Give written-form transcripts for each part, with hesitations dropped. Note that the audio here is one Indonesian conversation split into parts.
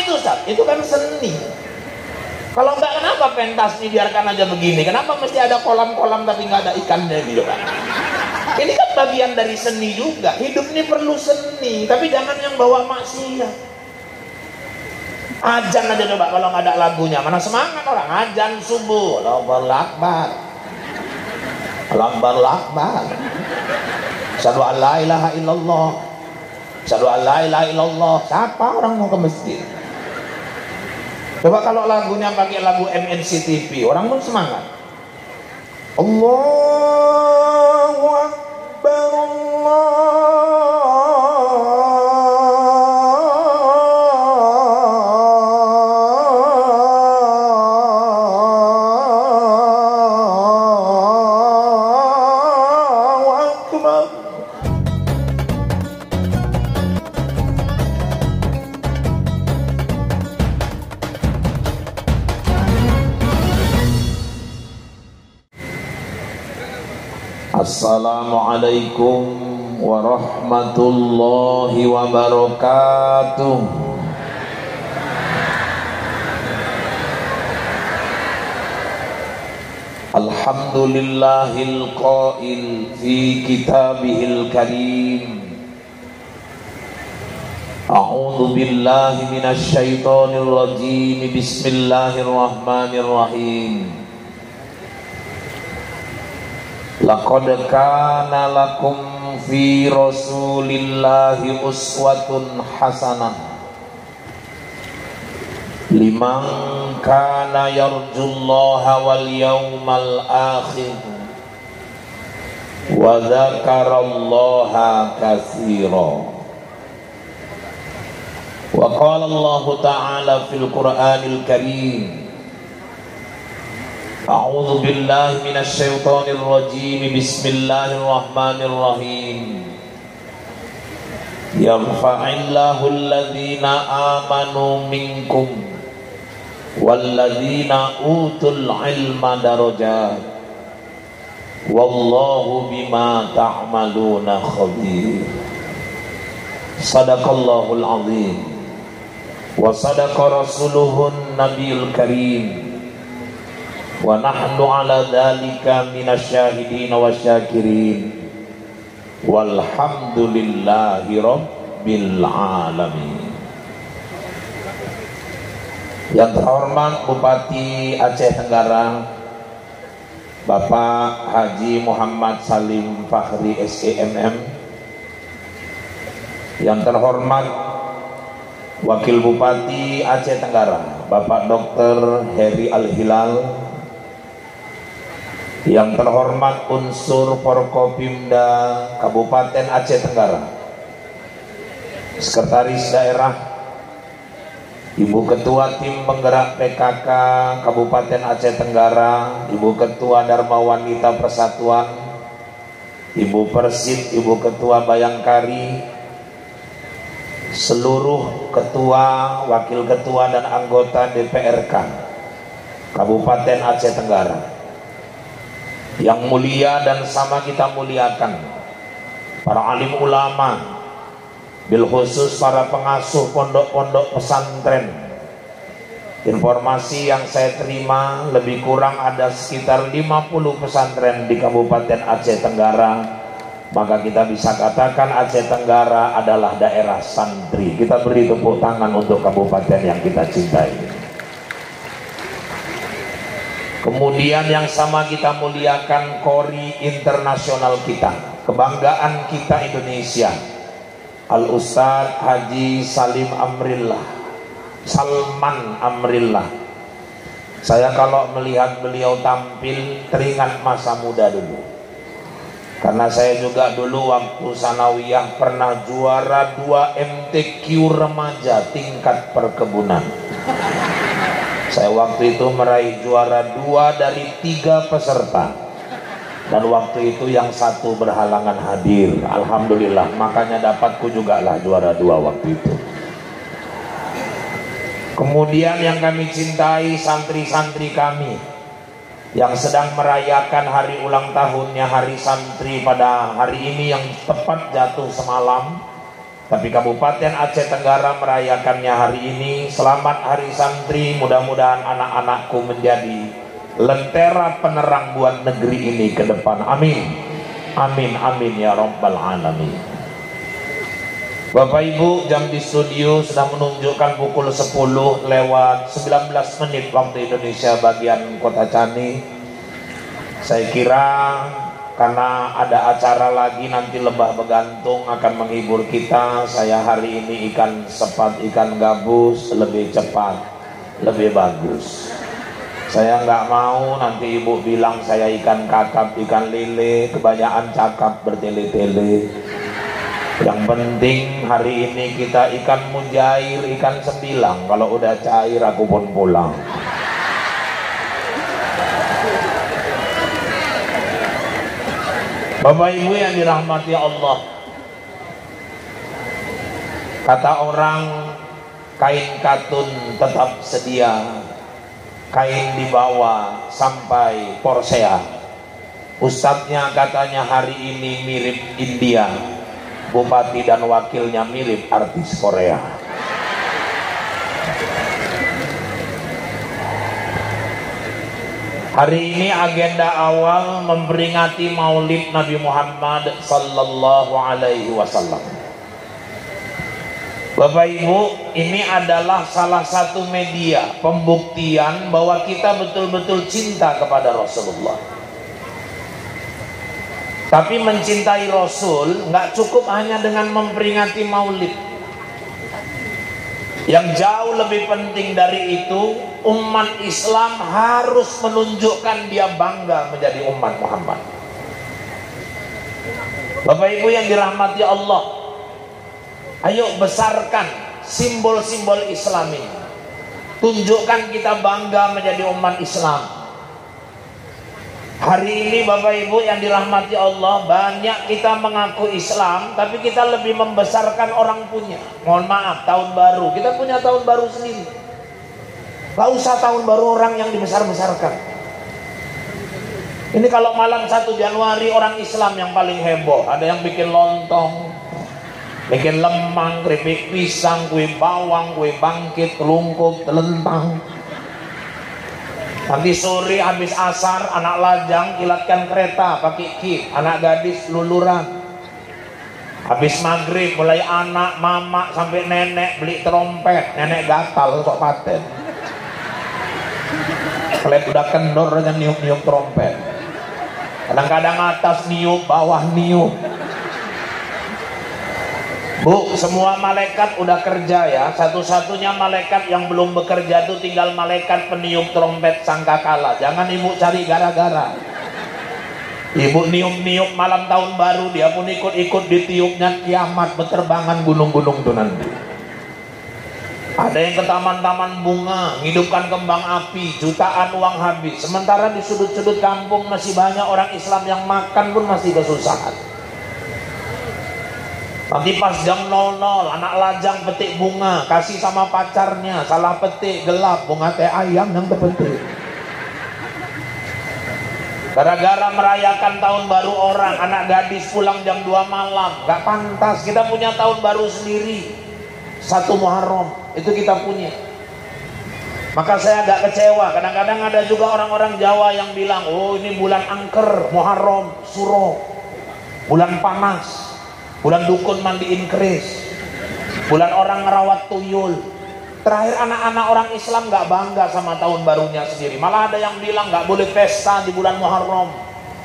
itu Ustaz, itu kan seni. Kalau enggak, kenapa pentas nih biarkan aja begini? Kenapa mesti ada kolam-kolam tapi nggak ada ikannya gitu kan? Ini kan bagian dari seni juga. Hidup ini perlu seni, tapi jangan yang bawa maksiat. Azan aja coba kalau nggak ada lagunya, mana semangat orang. Azan subuh, Allahu Akbar, Allahu Akbar, asyhadu an la ilaha illallah, asyhadu an la ilaha illallah. Siapa orang mau ke masjid? Coba kalau lagunya pakai lagu MNCTV, orang pun semangat. Allahu Akbar, Allahu Akbar. Assalamualaikum warahmatullahi wabarakatuh. Alhamdulillahil qail fi kitabihil karim. A'udzu billahi minasy syaithanir rajim. Bismillahirrahmanirrahim. Laqad kana lakum fi rasulillahi uswatun hasanah liman kana yarjullaha wal yawmal akhir wa dzakarallaha katsira. Wa qala Allah ta'ala fil Qur'anil Karim, A'udzu billahi minasy syaithanir rajim. Bismillahirrahmanirrahim. Yarfa'illahu alladhina amanu minkum walladhina utul ilma darajat. Wallahu bima ta'maluna khabir. Sadaqallahul azim. Wa sadaqa rasuluhun nabiyul karim. Wa nahnu ala dzalika minasyahidin wasyakirin. Walhamdulillahi rabbil alamin. Yang terhormat Bupati Aceh Tenggara Bapak Haji Muhammad Salim Fakhri SEMM. Yang terhormat Wakil Bupati Aceh Tenggara Bapak Dr. Heri Al-Hilal. Yang terhormat unsur Forkopimda Kabupaten Aceh Tenggara, Sekretaris Daerah, Ibu Ketua Tim Penggerak PKK Kabupaten Aceh Tenggara, Ibu Ketua Dharma Wanita Persatuan, Ibu Persid, Ibu Ketua Bayangkari, seluruh ketua, wakil ketua dan anggota DPRK Kabupaten Aceh Tenggara. Yang mulia dan sama kita muliakan para alim ulama, bil khusus para pengasuh pondok-pondok pesantren. Informasi yang saya terima, lebih kurang ada sekitar 50 pesantren di Kabupaten Aceh Tenggara. Maka kita bisa katakan Aceh Tenggara adalah daerah santri. Kita beri tepuk tangan untuk kabupaten yang kita cintai. Kemudian yang sama kita muliakan kori internasional kita, kebanggaan kita Indonesia, Al-Ustadz Haji Salman Amrillah. Saya kalau melihat beliau tampil teringat masa muda dulu, karena saya juga dulu waktu sanawiyah pernah juara 2 MTQ remaja tingkat perkebunan. Saya waktu itu meraih juara 2 dari 3 peserta, dan waktu itu yang satu berhalangan hadir. Alhamdulillah, makanya dapatku juga lah juara 2 waktu itu. Kemudian yang kami cintai santri-santri kami yang sedang merayakan hari ulang tahunnya Hari Santri pada hari ini yang tepat jatuh semalam. Tapi Kabupaten Aceh Tenggara merayakannya hari ini. Selamat Hari Santri, mudah-mudahan anak-anakku menjadi lentera penerang buat negeri ini ke depan. Amin. Amin, amin ya rabbal alamin. Bapak Ibu, jam di studio sudah menunjukkan pukul 10 lewat 19 menit waktu Indonesia bagian Kota Cani. Saya kira karena ada acara lagi nanti Lebah Begantung akan menghibur kita, saya hari ini ikan sepat, ikan gabus lebih cepat, lebih bagus. Saya nggak mau nanti ibu bilang saya ikan kakap, ikan lele, kebanyakan cakap bertele-tele. Yang penting hari ini kita ikan mujair, ikan sembilang. Kalau udah cair aku pun pulang. Bapak Ibu yang dirahmati Allah, kata orang kain katun tetap sedia, kain dibawa sampai Porsea. Ustadznya katanya hari ini mirip India, bupati dan wakilnya mirip artis Korea. Hari ini agenda awal memperingati Maulid Nabi Muhammad sallallahu alaihi wasallam. Bapak Ibu, ini adalah salah satu media pembuktian bahwa kita betul-betul cinta kepada Rasulullah. Tapi mencintai Rasul nggak cukup hanya dengan memperingati Maulid. Yang jauh lebih penting dari itu, umat Islam harus menunjukkan dia bangga menjadi umat Muhammad. Bapak Ibu yang dirahmati Allah, ayo besarkan simbol-simbol Islam ini. Tunjukkan kita bangga menjadi umat Islam. Hari ini Bapak Ibu yang dirahmati Allah, banyak kita mengaku Islam, tapi kita lebih membesarkan orang punya. Mohon maaf, tahun baru, kita punya tahun baru sendiri. Gak usah tahun baru orang yang dibesar-besarkan. Ini kalau malam 1 Januari orang Islam yang paling heboh. Ada yang bikin lontong, bikin lemang, keripik pisang, kue bawang, kue bangkit, kelungkup, telentang. Nanti sore habis asar anak lajang kilatkan kereta pakai kit, anak gadis luluran. Habis maghrib mulai anak, mama sampai nenek beli trompet, nenek gatal sok paten. Kalian udah kendor aja niup-niup trompet. Kadang-kadang atas niup, bawah niup. Bu, semua malaikat udah kerja ya. Satu-satunya malaikat yang belum bekerja itu tinggal malaikat peniup trompet sangkakala. Jangan ibu cari gara-gara. Ibu niup-niup malam tahun baru, dia pun ikut-ikut ditiupnya kiamat, beterbangan gunung-gunung tuh nanti. Ada yang ke taman-taman bunga, ngidupkan kembang api, jutaan uang habis. Sementara di sudut-sudut kampung masih banyak orang Islam yang makan pun masih kesusahan. Nanti pas jam 00 anak lajang petik bunga, kasih sama pacarnya, salah petik, gelap, bunga teh ayam yang terpetik. Gara-gara merayakan tahun baru orang, anak gadis pulang jam 2 malam, gak pantas. Kita punya tahun baru sendiri, 1 Muharram, itu kita punya. Maka saya agak kecewa, kadang-kadang ada juga orang-orang Jawa yang bilang, oh ini bulan angker, Muharram, Suro, bulan panas, bulan dukun mandiin keris, bulan orang ngerawat tuyul. Terakhir anak-anak orang Islam gak bangga sama tahun barunya sendiri. Malah ada yang bilang gak boleh pesta di bulan Muharram,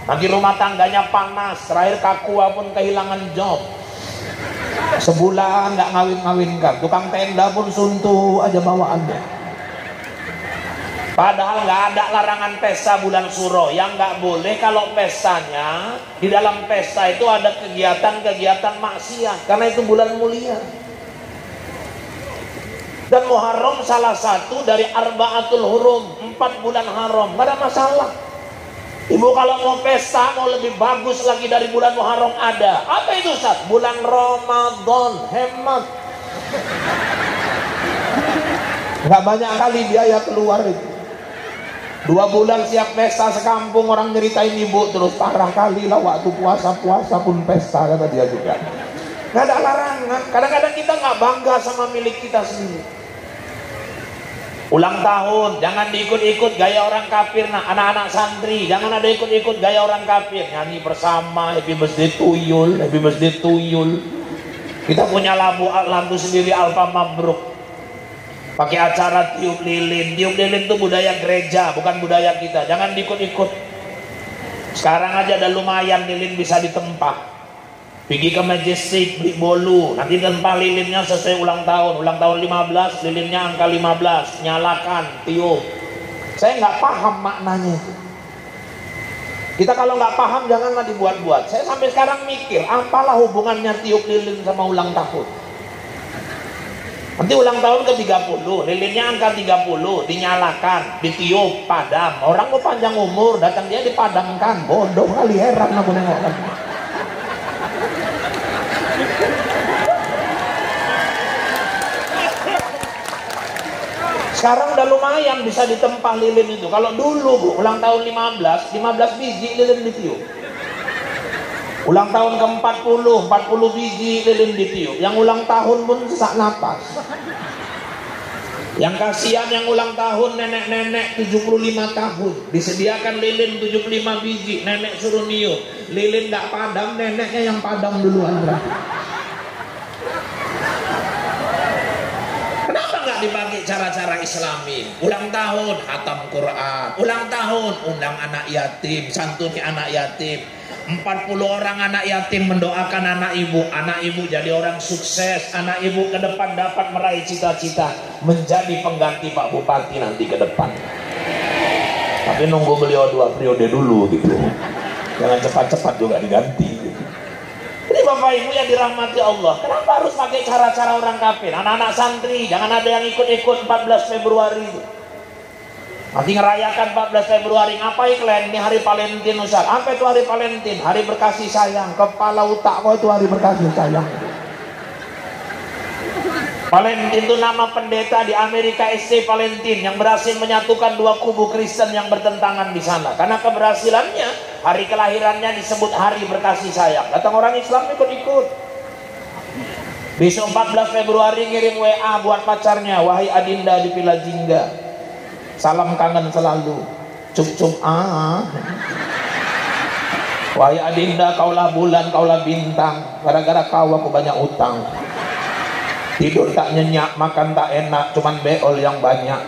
nanti rumah tangganya panas. Terakhir Kakua pun kehilangan job, sebulan gak ngawin-ngawinkan, tukang tenda pun suntuh aja bawaannya. Padahal nggak ada larangan pesta bulan Suro. Yang nggak boleh kalau pestanya, di dalam pesta itu ada kegiatan-kegiatan maksiat, karena itu bulan mulia. Dan Muharram salah satu dari Arba'atul Hurum, 4 bulan haram, nggak ada masalah. Ibu kalau mau pesta, mau lebih bagus lagi dari bulan Muharram ada. Apa itu Ustaz? Bulan Ramadan, hemat. Nggak banyak kali biaya keluar itu. 2 bulan siap pesta sekampung, orang nyeritain ibu terus, parah kali lah waktu puasa-puasa pun pesta, kata dia juga. Nggak ada larangan. Kadang-kadang kita nggak bangga sama milik kita sendiri. Ulang tahun, jangan diikut-ikut gaya orang kafir. Nah, anak-anak santri, jangan ada ikut-ikut gaya orang kafir. Nyanyi bersama, happy birthday to you, happy birthday to you. Kita punya lampu sendiri, Alfa Mabruk. Pakai acara tiup lilin. Tiup lilin itu budaya gereja, bukan budaya kita. Jangan diikut-ikut. Sekarang aja ada lumayan lilin bisa ditempah. Pergi ke Majestic, beli bolu, nanti tempah lilinnya sesuai ulang tahun 15, lilinnya angka 15, nyalakan, tiup. Saya nggak paham maknanya itu. Kita kalau nggak paham janganlah dibuat-buat. Saya sampai sekarang mikir, apalah hubungannya tiup lilin sama ulang tahun. Nanti ulang tahun ke 30, lilinnya angka 30, dinyalakan, ditiup, padam. Orang mau panjang umur, datang dia dipadamkan. Bodoh kali, heran aku nengok. Sekarang udah lumayan bisa ditempah lilin itu. Kalau dulu Bu, ulang tahun 15 biji lilin ditiup. Ulang tahun ke 40 biji lilin ditiup. Yang ulang tahun pun sesak napas. Yang kasihan yang ulang tahun nenek-nenek 75 tahun. Disediakan lilin 75 biji, nenek suruh niup. Lilin gak padam, neneknya yang padam duluan. Dipakai cara-cara islami. Ulang tahun hatam Quran, ulang tahun undang anak yatim, santuni anak yatim. 40 orang anak yatim mendoakan anak ibu jadi orang sukses, anak ibu ke depan dapat meraih cita-cita menjadi pengganti Pak Bupati nanti ke depan. Tapi nunggu beliau 2 periode dulu gitu, jangan cepat-cepat juga diganti. Ini Bapak Ibu yang dirahmati Allah, kenapa harus pakai cara-cara orang kafir? Anak-anak santri, jangan ada yang ikut-ikut 14 Februari itu. Nanti ngerayakan 14 Februari, ngapain kalian? Ini hari Valentine Ustaz. Apa itu hari Valentine? Hari berkasih sayang. Kepala otak kok itu hari berkasih sayang. Valentine itu nama pendeta di Amerika, SC Valentine, yang berhasil menyatukan 2 kubu Kristen yang bertentangan di sana. Karena keberhasilannya, hari kelahirannya disebut hari berkasih sayang. Datang orang Islam ikut-ikut. Besok 14 Februari ngirim WA buat pacarnya, wahai Adinda di Villa Jingga, salam kangen selalu, cup-cup wahai Adinda, kaulah bulan, kaulah bintang, gara-gara kau aku banyak utang. Tidur tak nyenyak, makan tak enak, cuman beol yang banyak.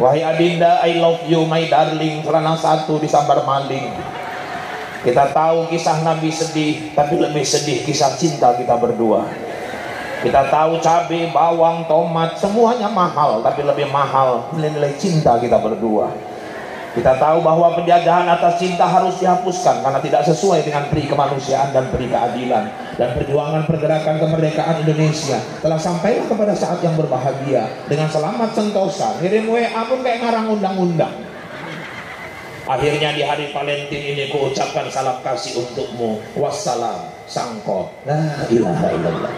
Wahai Adinda, I love you my darling, serana satu disambar maling. Kita tahu kisah Nabi sedih, tapi lebih sedih kisah cinta kita berdua. Kita tahu cabai, bawang, tomat, semuanya mahal, tapi lebih mahal nilai-nilai cinta kita berdua. Kita tahu bahwa penjajahan atas cinta harus dihapuskan karena tidak sesuai dengan peri kemanusiaan dan peri keadilan. Dan perjuangan pergerakan kemerdekaan Indonesia telah sampai kepada saat yang berbahagia dengan selamat sentosa. Ngirim WA pun kayak ngarang undang-undang. Akhirnya di hari Valentine ini ku ucapkan salam kasih untukmu. Wassalam, sangko. La ilaha illallah.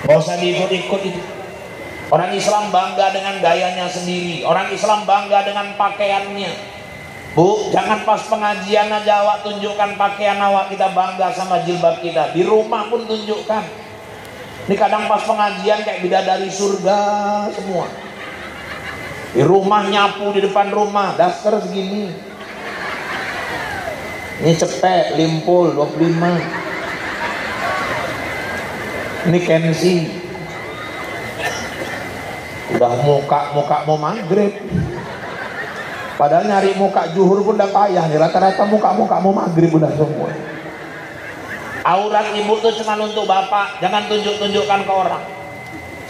Gak usah diikut-ikut itu. Orang Islam bangga dengan gayanya sendiri. Orang Islam bangga dengan pakaiannya. Bu, jangan pas pengajian aja awak tunjukkan pakaian awak, kita bangga sama jilbab kita. Di rumah pun tunjukkan. Ini kadang pas pengajian kayak bidadari surga semua. Di rumah nyapu di depan rumah, daster segini. Ini cepet, limpul 25. Ini Kenzi. Udah muka mau maghrib, padahal nyari muka zuhur pun udah payah nih. Rata-rata muka mau maghrib udah semua. Aurat ibu tuh cuma untuk bapak, jangan tunjukkan ke orang.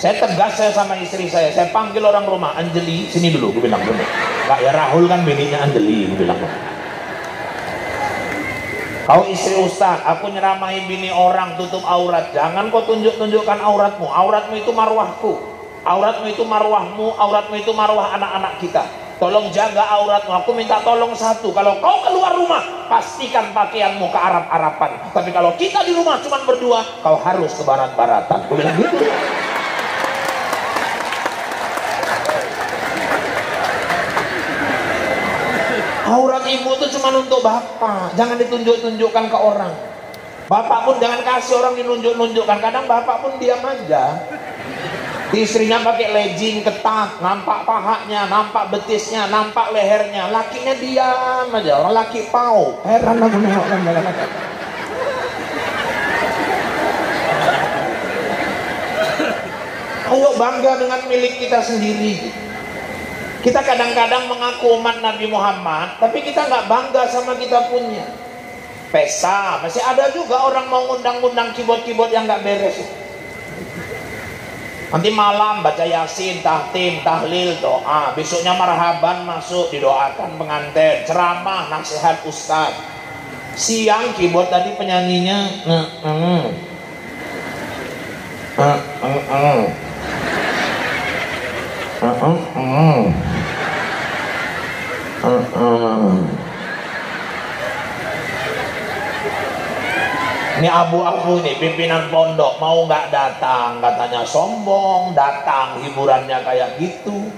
Saya tegas sama istri saya panggil orang rumah, Anjeli sini dulu, gue bilang dulu. Gak ya, Rahul kan bininya Anjeli, gue bilang. Kau istri ustaz, aku nyeramahi bini orang tutup aurat, jangan kau tunjukkan auratmu. Auratmu itu marwahku. Auratmu itu marwahmu, auratmu itu marwah anak-anak kita. Tolong jaga auratmu. Aku minta tolong satu, kalau kau keluar rumah, pastikan pakaianmu ke Arab-Araban. Tapi kalau kita di rumah cuma berdua, kau harus ke barat-baratan. Aku bilang gitu. Aurat ibu itu cuma untuk bapak, jangan ditunjukkan ke orang. Bapak pun jangan kasih orang dinunjuk-nunjukkan. Kadang bapak pun diam aja. Istrinya pakai legging ketat, nampak pahanya, nampak betisnya, nampak lehernya. Lakinya diam aja. Orang laki pau. Heran aku nengok kan. Ayo bangga dengan milik kita sendiri. Kita kadang-kadang mengaku umat Nabi Muhammad, tapi kita nggak bangga sama kita punya. Pesta, masih ada juga orang mau ngundang-ngundang keyboard-keyboard yang nggak beres. Nanti malam baca yasin, tahtim, tahlil, doa. Besoknya marhaban masuk, didoakan pengantin, ceramah, nasihat ustaz. Siang keyboard tadi penyanyinya Ini abu-abu nih pimpinan pondok mau nggak datang, katanya sombong, datang hiburannya kayak gitu.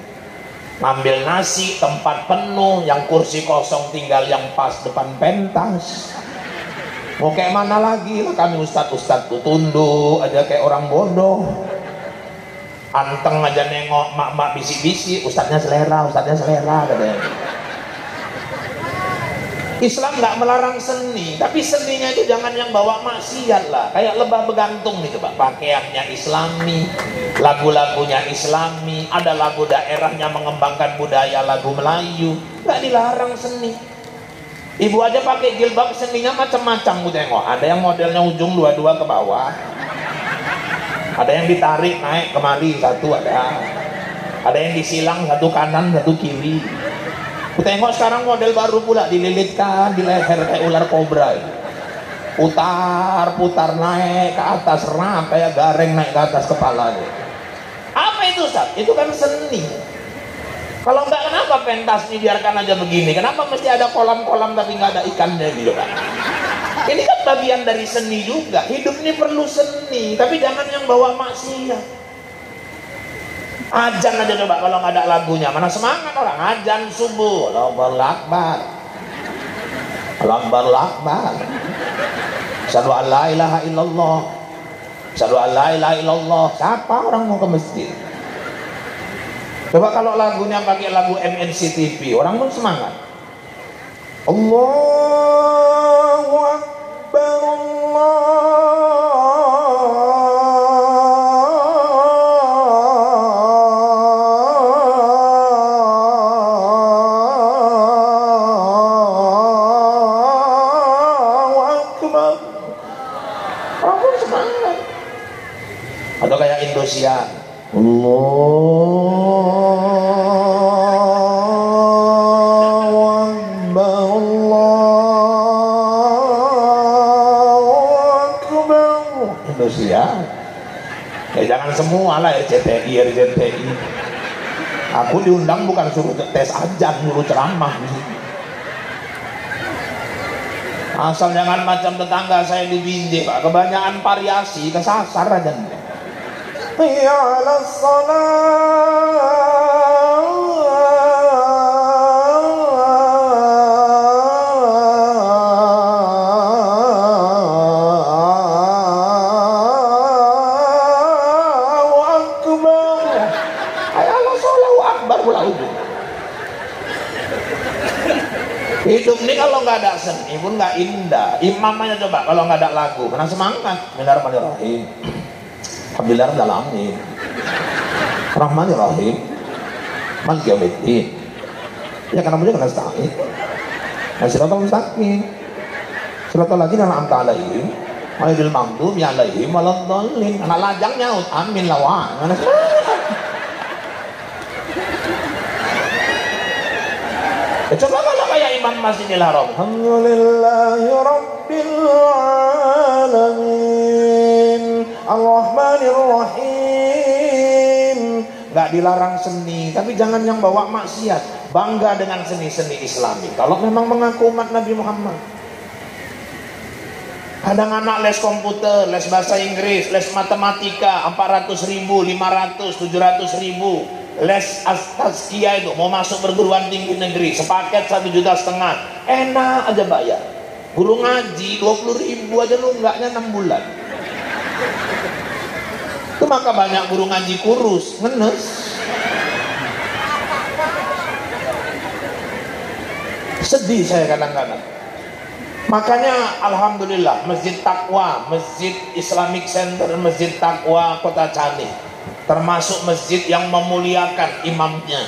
Ngambil nasi tempat penuh, yang kursi kosong tinggal yang pas depan pentas. Mau kayak mana lagi lah kami ustadz tuh, tunduk aja kayak orang bodoh. Anteng aja nengok mak-mak bisik-bisik, ustadznya selera katanya. Islam nggak melarang seni, tapi seninya itu jangan yang bawa maksiat lah. Kayak lebah begantung nih coba, pakaiannya Islami, lagu-lagunya Islami, ada lagu daerahnya mengembangkan budaya lagu Melayu, nggak dilarang seni. Ibu aja pakai jilbab, seninya macam-macam gue tengok. Ada yang modelnya ujung dua-dua ke bawah, ada yang ditarik naik kemari satu, ada yang disilang satu kanan satu kiri. Tengok sekarang model baru pula, dililitkan di leher kayak ular kobra. Putar naik ke atas, rap kayak gareng naik ke atas kepala. Apa itu Ustaz? Itu kan seni. Kalau enggak, kenapa pentas dibiarkan aja begini? Kenapa mesti ada kolam-kolam tapi nggak ada ikannya gitu kan? Ini kan bagian dari seni juga. Hidup ini perlu seni, tapi jangan yang bawa maksiat. Ajan aja coba kalau nggak ada lagunya, mana semangat orang. Ajan subuh, Allahu Akbar, Allahu Akbar, asyhadu an la ilaha illallah, asyhadu an la ilaha illallah. Siapa orang mau ke masjid? Coba kalau lagunya pakai lagu MNCTV, orang pun semangat. Allahu Akbar, atau kayak Indosiar, Allahu Akbar, Allahu Akbar. Indosiar. Ya jangan semua lah RCTI. Aku diundang bukan suruh tes ajan, suruh ceramah. Asal jangan macam tetangga saya di Binjai, Pak. Kebanyakan variasi, kesasar aja. Ya ala hidup ini kalau nggak ada seni pun nggak indah. Imamnya coba kalau nggak ada lagu, mana semangat. Bismillahirrahmanirrahim. Alhamdulillahirrahmanirrahim. Rahmanirrahim. Maliki yaumiddin. Ya karena punya kena stain. Siratal mustaqim. Siratal ladzina an'amta 'alaihim ghairil maghdubi 'alaihim waladdallin. Anak lajang nyaut, amin lawan. Mana coba kalau kayak Imam Masjidil Haram, alhamdulillahi rabbil alamin ar-rahmanir rahim. Nggak dilarang seni, tapi jangan yang bawa maksiat. Bangga dengan seni-seni Islami kalau memang mengaku umat Nabi Muhammad. Kadang anak les komputer, les bahasa Inggris, les matematika 400.000, 500, 700.000. Les tazkiyah itu mau masuk perguruan tinggi negeri sepaket 1,5 juta, enak aja bayar. Guru ngaji 20.000 aja nunggaknya 6 bulan. Itu maka banyak guru ngaji kurus, ngenes. Sedih saya kadang-kadang. Makanya alhamdulillah Masjid Taqwa, Masjid Islamic Center, Masjid Taqwa Kota Canik termasuk masjid yang memuliakan imamnya,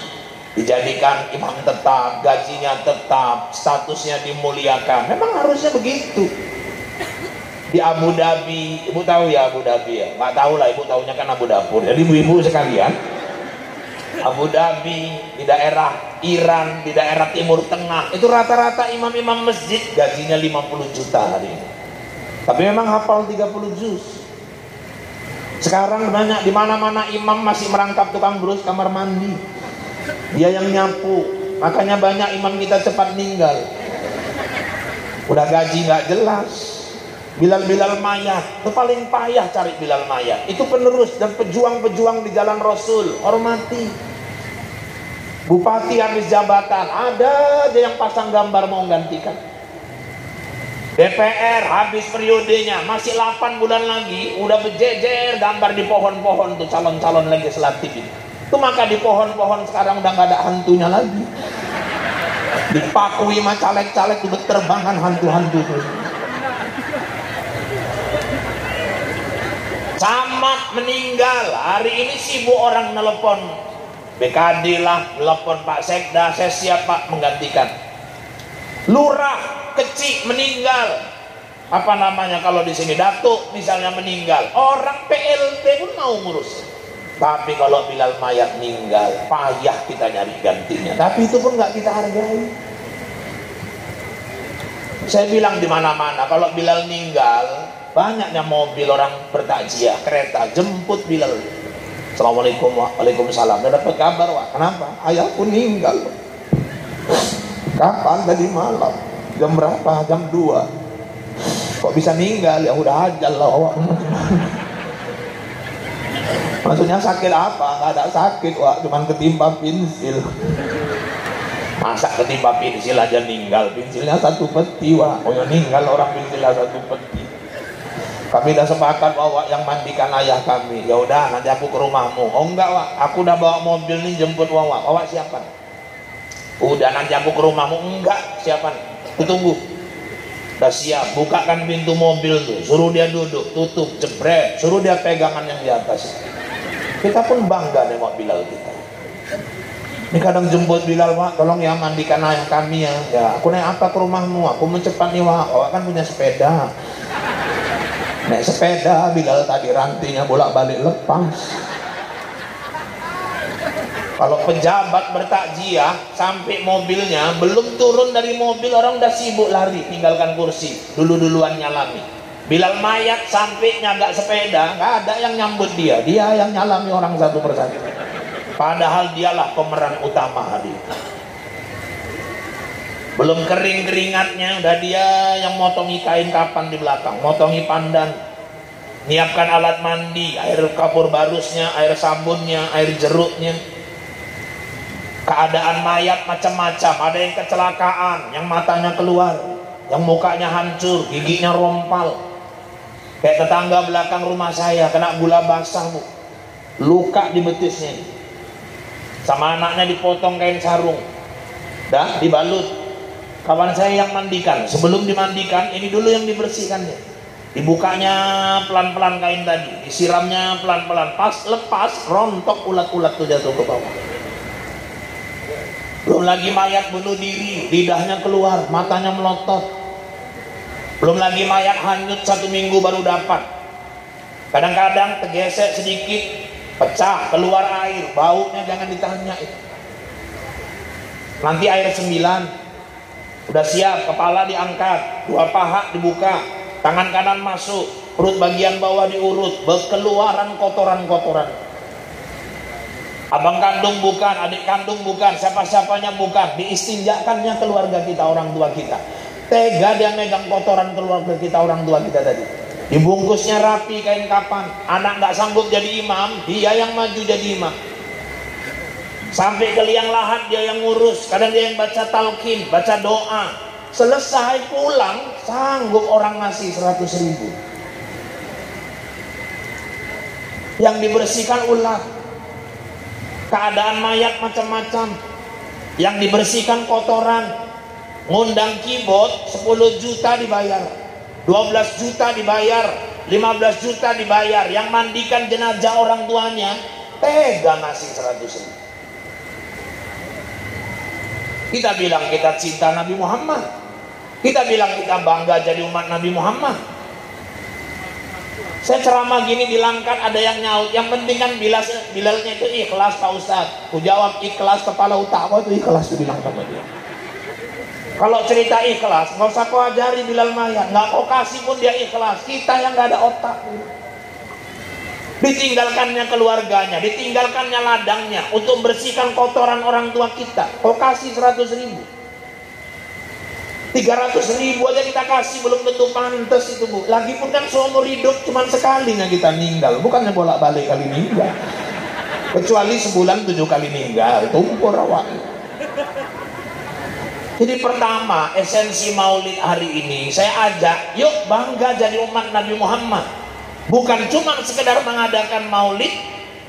dijadikan imam tetap, gajinya tetap, statusnya dimuliakan. Memang harusnya begitu. Di Abu Dhabi, ibu tahu ya Abu Dhabi ya? Nggak tahu lah, ibu tahunya kan Abu Dapur. Jadi ibu-ibu sekalian, Abu Dhabi, di daerah Iran, di daerah Timur Tengah, itu rata-rata imam-imam masjid gajinya 50 juta hari ini. Tapi memang hafal 30 juz. Sekarang banyak di mana-mana imam masih merangkap tukang berus kamar mandi. Dia yang nyapu. Makanya banyak imam kita cepat meninggal. Udah gaji nggak jelas. Bilal mayat, itu paling payah cari Bilal mayat. Itu penerus dan pejuang-pejuang di jalan Rasul, hormati. Bupati habis jabatan, ada aja yang pasang gambar mau gantikan. DPR habis periodenya, masih 8 bulan lagi, udah berjejer gambar di pohon-pohon tuh calon-calon legislatif itu. Itu maka di pohon-pohon sekarang udah nggak ada hantunya lagi. Dipakui sama caleg-caleg udah terbangan hantu-hantu tuh. Camat meninggal, hari ini sibuk orang nelpon BKD lah, nelpon Pak Sekda, saya siap Pak menggantikan. Lurah kecil meninggal, apa namanya kalau di sini Datuk misalnya meninggal, orang PLT pun mau ngurus. Tapi kalau Bilal mayat meninggal, payah kita nyari gantinya. Tapi itu pun nggak kita hargai. Saya bilang di mana-mana kalau Bilal meninggal, banyaknya mobil orang bertakziah, kereta jemput Bilal. Assalamualaikum, waalaikumsalam. Udah dapat kabar, Wak? Kenapa? Ayahku meninggal. Kapan? Tadi malam. Jam berapa? Jam 2. Kok bisa meninggal? Ya udah ajal lah, Wak. Maksudnya sakit apa? Nggak ada sakit, Wak. Cuman ketimpa pensil. Masa ketimpa pensil aja meninggal? Pensilnya 1 peti, Wak. Oh ya meninggal orang pensilnya 1 peti. Kami udah sepakat bahwa yang mandikan ayah kami. Ya udah, nanti aku ke rumahmu. Oh enggak, Wak, aku udah bawa mobil nih jemput Wawa. Wawa siapa? Udah, nanti aku ke rumahmu. Enggak, siapa? Aku tunggu. Udah siap, bukakan pintu mobil tuh, suruh dia duduk, tutup, jebret, suruh dia pegangan yang di atas. Kita pun bangga nengok Bilal kita. Ini kadang jemput Bilal, Wak, tolong ya mandikan ayah kami ya. Ya, aku naik apa ke rumahmu? Aku mau cepat nih, Wak. Wak kan punya sepeda. Naik sepeda, Bilal tadi rantingnya bolak-balik lepas. Kalau pejabat bertakziah sampai mobilnya belum turun dari mobil, orang udah sibuk lari tinggalkan kursi, duluan nyalami. Bilal mayat sampai nyagak sepeda, nggak ada yang nyambut dia yang nyalami orang satu persatu. Padahal dialah pemeran utama hari itu. Belum kering keringatnya udah dia yang motongi kain kapan di belakang, motongi pandan, nyiapkan alat mandi, air kapur barusnya, air sabunnya, air jeruknya. Keadaan mayat macam-macam, ada yang kecelakaan, yang matanya keluar, yang mukanya hancur, giginya rompal. Kayak tetangga belakang rumah saya kena gula basah, Bu. Luka di betisnya. Sama anaknya dipotong kain sarung. Dah dibalut. Kawan saya yang mandikan, sebelum dimandikan ini dulu yang dibersihkan ya. Dibukanya pelan-pelan kain tadi, disiramnya pelan-pelan, pas lepas rontok ulat-ulat tuh jatuh ke bawah. Belum lagi mayat bunuh diri, lidahnya keluar, matanya melotot. Belum lagi mayat hanyut 1 minggu baru dapat. Kadang-kadang tergesek sedikit, pecah, keluar air, baunya jangan ditanya itu. Nanti air 9. Udah siap, kepala diangkat, 2 paha dibuka, tangan kanan masuk, perut bagian bawah diurut, berkeluaran kotoran-kotoran. Abang kandung bukan, adik kandung bukan, siapa-siapanya bukan, diistinjakannya keluarga kita, orang tua kita. Tega dia megang kotoran keluarga kita, orang tua kita tadi. Dibungkusnya rapi kain kapan, anak nggak sanggup jadi imam, dia yang maju jadi imam. Sampai ke liang lahat dia yang ngurus, kadang dia yang baca talqin, baca doa. selesai pulang sanggup orang ngasih 100.000. Yang dibersihkan ular, keadaan mayat macam-macam, yang dibersihkan kotoran, ngundang keyboard 10 juta dibayar, 12 juta dibayar, 15 juta dibayar, yang mandikan jenazah orang tuanya tega ngasih 100.000. Kita bilang kita cinta Nabi Muhammad, kita bilang kita bangga jadi umat Nabi Muhammad. Saya ceramah gini di Langkat, ada yang nyaut, yang penting kan Bilalnya itu ikhlas Pak Ustadz. Ku jawab, ikhlas kepala utama itu ikhlas, dibilang sama dia. Kalau cerita ikhlas, nggak usah kau ajari Bilal Maya, nggak kau kasih pun dia ikhlas. Kita yang nggak ada otak, ditinggalkannya keluarganya, ditinggalkannya ladangnya untuk bersihkan kotoran orang tua kita, kau kasih 100.000, 300.000 aja kita kasih, belum tentu pantas itu Bu. Lagi pun kan seumur hidup cuma sekali nggak kita ninggal, bukannya bolak-balik kali ninggal, kecuali sebulan 7 kali ninggal, tumpur awak. Jadi pertama, esensi maulid hari ini saya ajak, yuk bangga jadi umat Nabi Muhammad. Bukan cuma sekedar mengadakan maulid,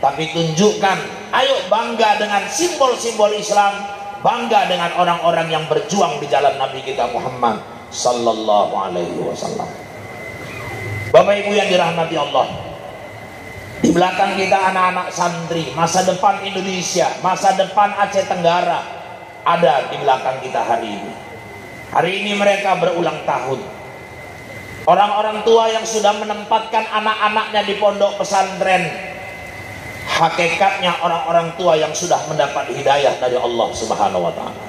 tapi tunjukkan, ayo bangga dengan simbol-simbol Islam, bangga dengan orang-orang yang berjuang di jalan Nabi kita Muhammad sallallahu alaihi wasallam. Bapak Ibu yang dirahmati Allah, di belakang kita anak-anak santri, masa depan Indonesia, masa depan Aceh Tenggara ada di belakang kita hari ini. Hari ini mereka berulang tahun. Orang-orang tua yang sudah menempatkan anak-anaknya di pondok pesantren, hakikatnya orang-orang tua yang sudah mendapat hidayah dari Allah Subhanahu wa ta'ala.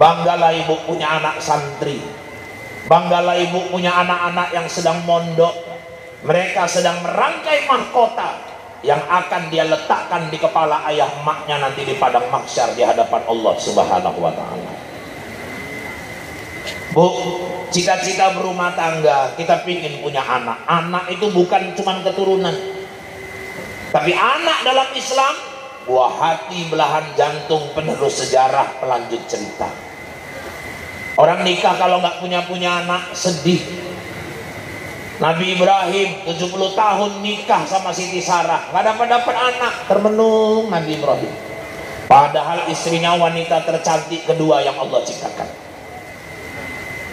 Banggalah ibu punya anak santri, banggalah ibu punya anak-anak yang sedang mondok. Mereka sedang merangkai mahkota yang akan dia letakkan di kepala ayah emaknya nanti di padang mahsyar di hadapan Allah Subhanahu wa ta'ala. Bu, cita-cita berumah tangga, kita pingin punya anak. Anak itu bukan cuma keturunan, tapi anak dalam Islam buah hati, belahan jantung, penerus sejarah, pelanjut cerita. Orang nikah kalau nggak punya anak sedih. Nabi Ibrahim 70 tahun nikah sama Siti Sarah, nggak dapat anak, termenung Nabi Ibrahim. Padahal istrinya wanita tercantik kedua yang Allah ciptakan.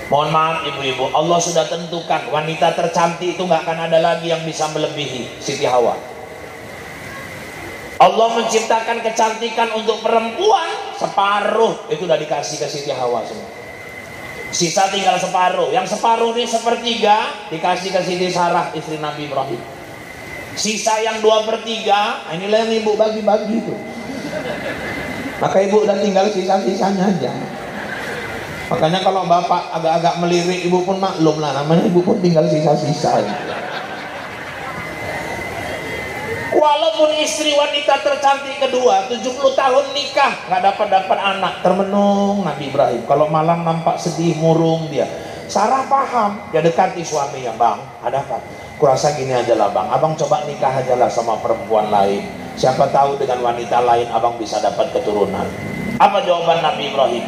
Mohon maaf ibu-ibu, Allah sudah tentukan wanita tercantik itu nggak akan ada lagi yang bisa melebihi Siti Hawa. Allah menciptakan kecantikan untuk perempuan separuh, itu udah dikasih ke Siti Hawa semua. Sisa tinggal separuh, yang separuh ini sepertiga dikasih ke Siti Sarah istri Nabi Ibrahim. Sisa yang 2/3, inilah yang ibu bagi-bagi itu. Maka ibu udah tinggal sisa-sisanya aja. Makanya kalau bapak agak-agak melirik, ibu pun maklum lah, namanya ibu pun tinggal sisa-sisa. Walaupun istri wanita tercantik kedua 70 tahun nikah nggak dapat anak, termenung Nabi Ibrahim. Kalau malam nampak sedih murung dia. Sarah paham, dia dekati suaminya, bang, ada apa? Kurasa gini aja lah bang, abang coba nikah aja lah sama perempuan lain. Siapa tahu dengan wanita lain abang bisa dapat keturunan. Apa jawaban Nabi Ibrahim?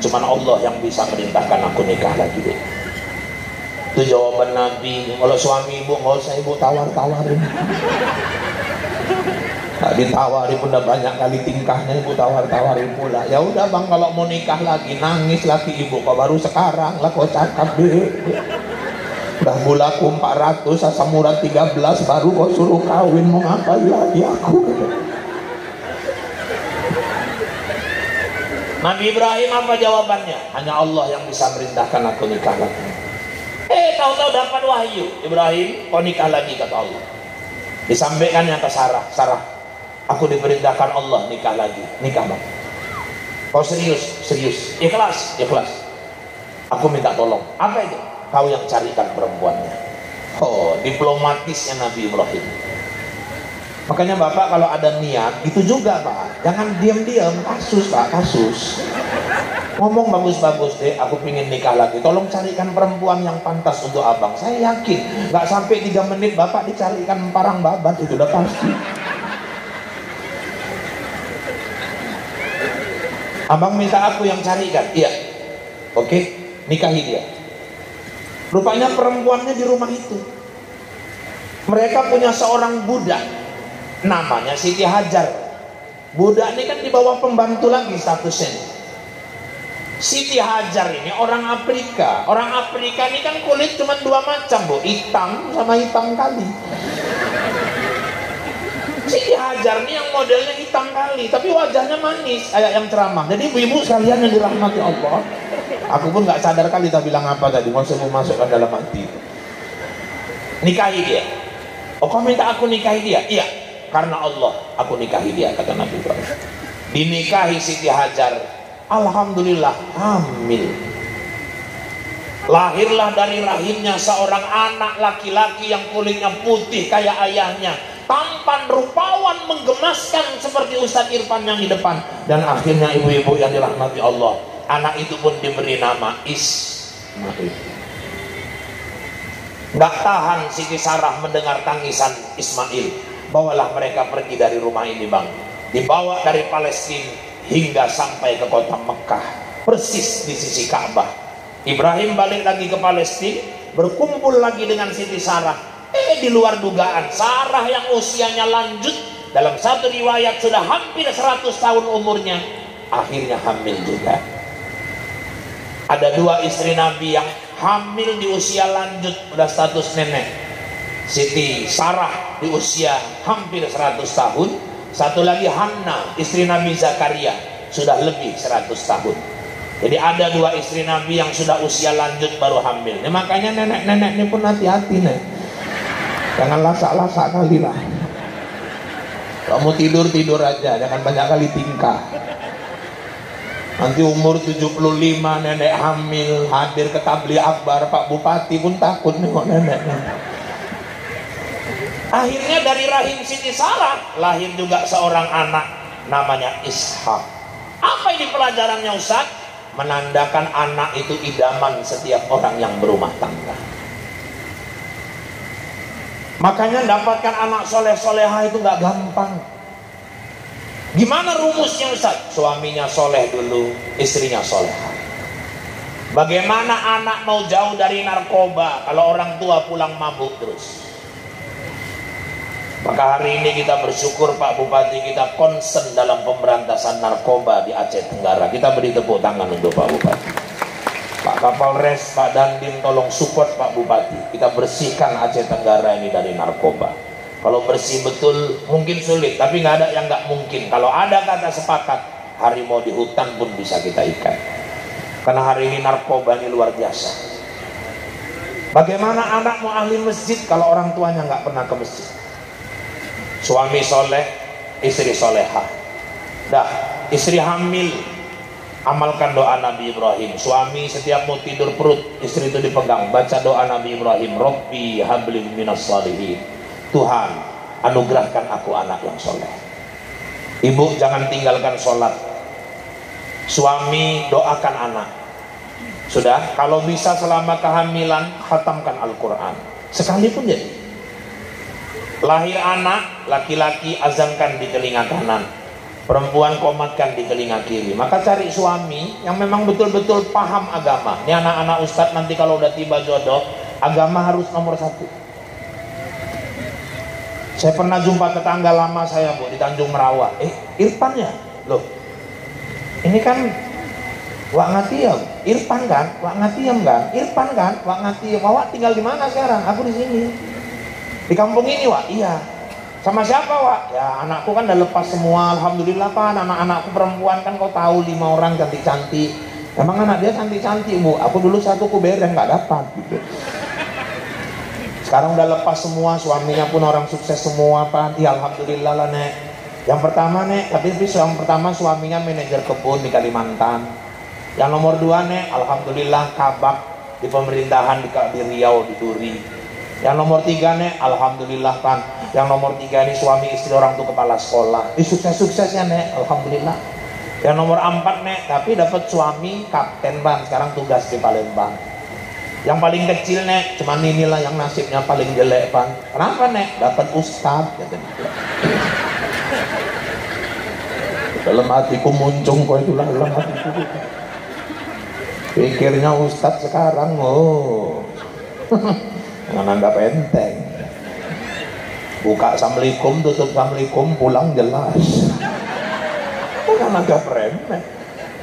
Cuman Allah yang bisa merintahkan aku nikah lagi deh. Itu jawaban Nabi. Kalau suami ibu nggak usah ibu tawar-tawarin. Nah, ditawari pun udah banyak kali tingkahnya, ibu tawar-tawarin pula. Ya udah bang, kalau mau nikah lagi nangis lagi ibu, kok baru sekarang lah kok cakap deh. Udah bulaku 400, asam murad 13, baru kok suruh kawin, mau ngapain lagi aku? Nabi Ibrahim apa jawabannya? Hanya Allah yang bisa merintahkan aku nikah lagi. Tahu-tahu dapat wahyu, Ibrahim kau nikah lagi kata Allah. Disampaikannya ke Sarah, Sarah, aku diperintahkan Allah nikah lagi, nikah bang. Kau serius, ikhlas. Aku minta tolong. Apa itu? Kau yang carikan perempuannya. Oh, diplomatisnya Nabi Ibrahim. Makanya bapak kalau ada niat, itu juga pak, jangan diam-diam, kasus pak, kasus. Ngomong bagus-bagus deh, aku pingin nikah lagi, tolong carikan perempuan yang pantas untuk abang. Saya yakin nggak sampai 3 menit bapak dicarikan parang babat, itu udah pasti. Abang minta aku yang carikan, iya. Oke, nikahi dia. Rupanya perempuannya di rumah itu. Mereka punya seorang budak, namanya Siti Hajar. Budak ini kan di bawah pembantu lagi statusnya. Siti Hajar ini orang Afrika. Orang Afrika ini kan kulit cuma dua macam, Bu, hitam sama hitam kali. Siti Hajar ini yang modelnya hitam kali, tapi wajahnya manis, kayak yang ceramah. Jadi ibu-ibu sekalian yang dirahmati Allah, aku pun nggak sadar kali tak bilang apa tadi, maksudnya masukkan dalam hati. Nikahi dia. Oh, kau minta aku nikahi dia? Iya, karena Allah aku nikahi dia, kata Nabi Ibrahim. Dinikahi Siti Hajar. Alhamdulillah hamil. Lahirlah dari rahimnya seorang anak laki-laki yang kulitnya putih kayak ayahnya, tampan, rupawan, menggemaskan seperti Ustadz Irfan yang di depan. Dan akhirnya ibu-ibu yang dirahmati Allah, anak itu pun diberi nama Ismail. Gak tahan Siti Sarah mendengar tangisan Ismail. Bawalah mereka pergi dari rumah ini, Bang. Dibawa dari Palestina hingga sampai ke kota Mekah, persis di sisi Ka'bah. Ibrahim balik lagi ke Palestina, berkumpul lagi dengan Siti Sarah. Di luar dugaan, Sarah yang usianya lanjut, dalam satu riwayat sudah hampir 100 tahun umurnya, akhirnya hamil juga. Ada dua istri Nabi yang hamil di usia lanjut, udah status nenek. Siti Sarah di usia hampir 100 tahun. Satu lagi Hanna, istri Nabi Zakaria, sudah lebih 100 tahun. Jadi ada dua istri Nabi yang sudah usia lanjut baru hamil. Ini makanya nenek-nenek ini pun hati-hati nih. Jangan lasak-lasak kali lah. Kamu tidur aja, jangan banyak kali tingkah. Nanti umur 75 nenek hamil, hadir ke tabligh akbar, Pak Bupati pun takut nengok neneknya. Akhirnya dari rahim Siti Sarah lahir juga seorang anak namanya Ishak. Apa ini pelajarannya, Ustaz? Menandakan anak itu idaman setiap orang yang berumah tangga. Makanya dapatkan anak soleh-soleha itu gak gampang. Gimana rumusnya, Ustaz? Suaminya soleh dulu, istrinya soleha. Bagaimana anak mau jauh dari narkoba kalau orang tua pulang mabuk terus? Maka hari ini kita bersyukur Pak Bupati kita concern dalam pemberantasan narkoba di Aceh Tenggara. Kita beri tepuk tangan untuk Pak Bupati. Pak Kapolres, Pak Dandim, tolong support Pak Bupati. Kita bersihkan Aceh Tenggara ini dari narkoba. Kalau bersih betul mungkin sulit, tapi nggak ada yang nggak mungkin. Kalau ada kata sepakat, harimau di hutan pun bisa kita ikat. Karena hari ini narkoba ini luar biasa. Bagaimana anak mau ahli masjid kalau orang tuanya nggak pernah ke masjid? Suami soleh, istri soleha. Dah, istri hamil, amalkan doa Nabi Ibrahim. Suami setiap mau tidur perut istri itu dipegang, baca doa Nabi Ibrahim, Rabbi habli minas salihin. Tuhan, anugerahkan aku anak yang soleh. Ibu jangan tinggalkan sholat. Suami doakan anak. Sudah, kalau bisa selama kehamilan khatamkan Al-Quran. Sekalipun jadi. Lahir anak laki-laki, azankan di telinga kanan, perempuan komatkan di telinga kiri. Maka cari suami yang memang betul-betul paham agama. Ini anak-anak ustadz nanti kalau udah tiba jodoh, agama harus nomor 1. Saya pernah jumpa tetangga lama saya, Bu, di Tanjung Merawa. Irfan ya? Loh, ini kan Wak Ngatiem, Irfan kan? Wak Ngatiem kan? Irfan kan? Wak Ngatiem. Wak tinggal di mana sekarang? Aku di sini. Di kampung ini, Wak? Iya. Sama siapa, Wak? Ya anakku kan udah lepas semua, alhamdulillah Pak. Anak-anakku perempuan kan kau tahu 5 orang cantik-cantik. Emang anak dia cantik-cantik, Bu. Aku dulu satu kubereng nggak dapat gitu. Sekarang udah lepas semua, suaminya pun orang sukses semua, Pak. Ya alhamdulillah lah, Nek. Yang pertama, Nek, tapi yang pertama suaminya manajer kebun di Kalimantan. Yang nomor 2, Nek, alhamdulillah kabak di pemerintahan di Riau, di Duri. Yang nomor 3, Nek, alhamdulillah kan. Yang nomor 3 ini suami istri orang tuh kepala sekolah. Sukses-suksesnya, Nek, alhamdulillah. Yang nomor 4, Nek, tapi dapat suami kapten, Bang. Sekarang tugas di Palembang. Yang paling kecil, Nek, cuman inilah yang nasibnya paling jelek, Bang. Kenapa, Nek? Dapat ustad, katanya. Dalam hatiku muncung kok itulah dalam hatiku. Pikirnya Ustadz sekarang, jangan anggap enteng. Buka assalamualaikum, tutup assalamualaikum, pulang jelas. Jangan anggap remeh.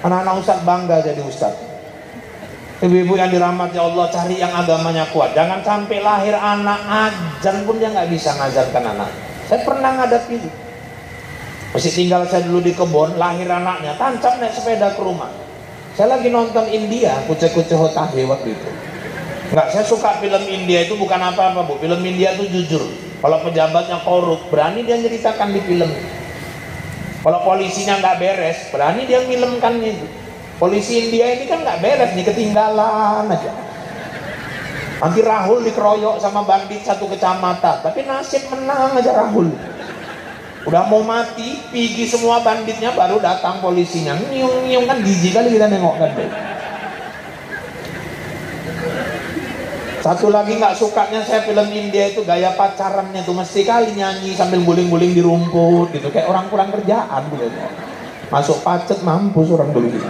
Anak-anak Ustadz bangga jadi Ustadz. Ibu-ibu yang dirahmati Allah, cari yang agamanya kuat. Jangan sampai lahir anak azan pun dia nggak bisa ngajarkan anak. Saya pernah ngadapi itu. Masih tinggal saya dulu di kebun, lahir anaknya, tancap naik sepeda ke rumah. Saya lagi nonton India, kuce-kuce hotahe waktu itu. Enggak, saya suka film India itu bukan apa-apa, Bu. Film India itu jujur. Kalau pejabatnya korup, berani dia ceritakan di film. Kalau polisinya nggak beres, berani dia filmkannya itu. Polisi India ini kan nggak beres, nih ketinggalan aja. Nanti Rahul dikeroyok sama bandit satu kecamatan, tapi nasib menang aja Rahul. Udah mau mati, pergi semua banditnya, baru datang polisinya. Nyiung-nyiung, kan jijik kali kita nengok kan. Satu lagi nggak sukanya saya film India itu gaya pacarannya tuh mesti kali nyanyi sambil guling-guling di rumput gitu, kayak orang kurang kerjaan gitu. Masuk pacet mampus orang dulu gitu.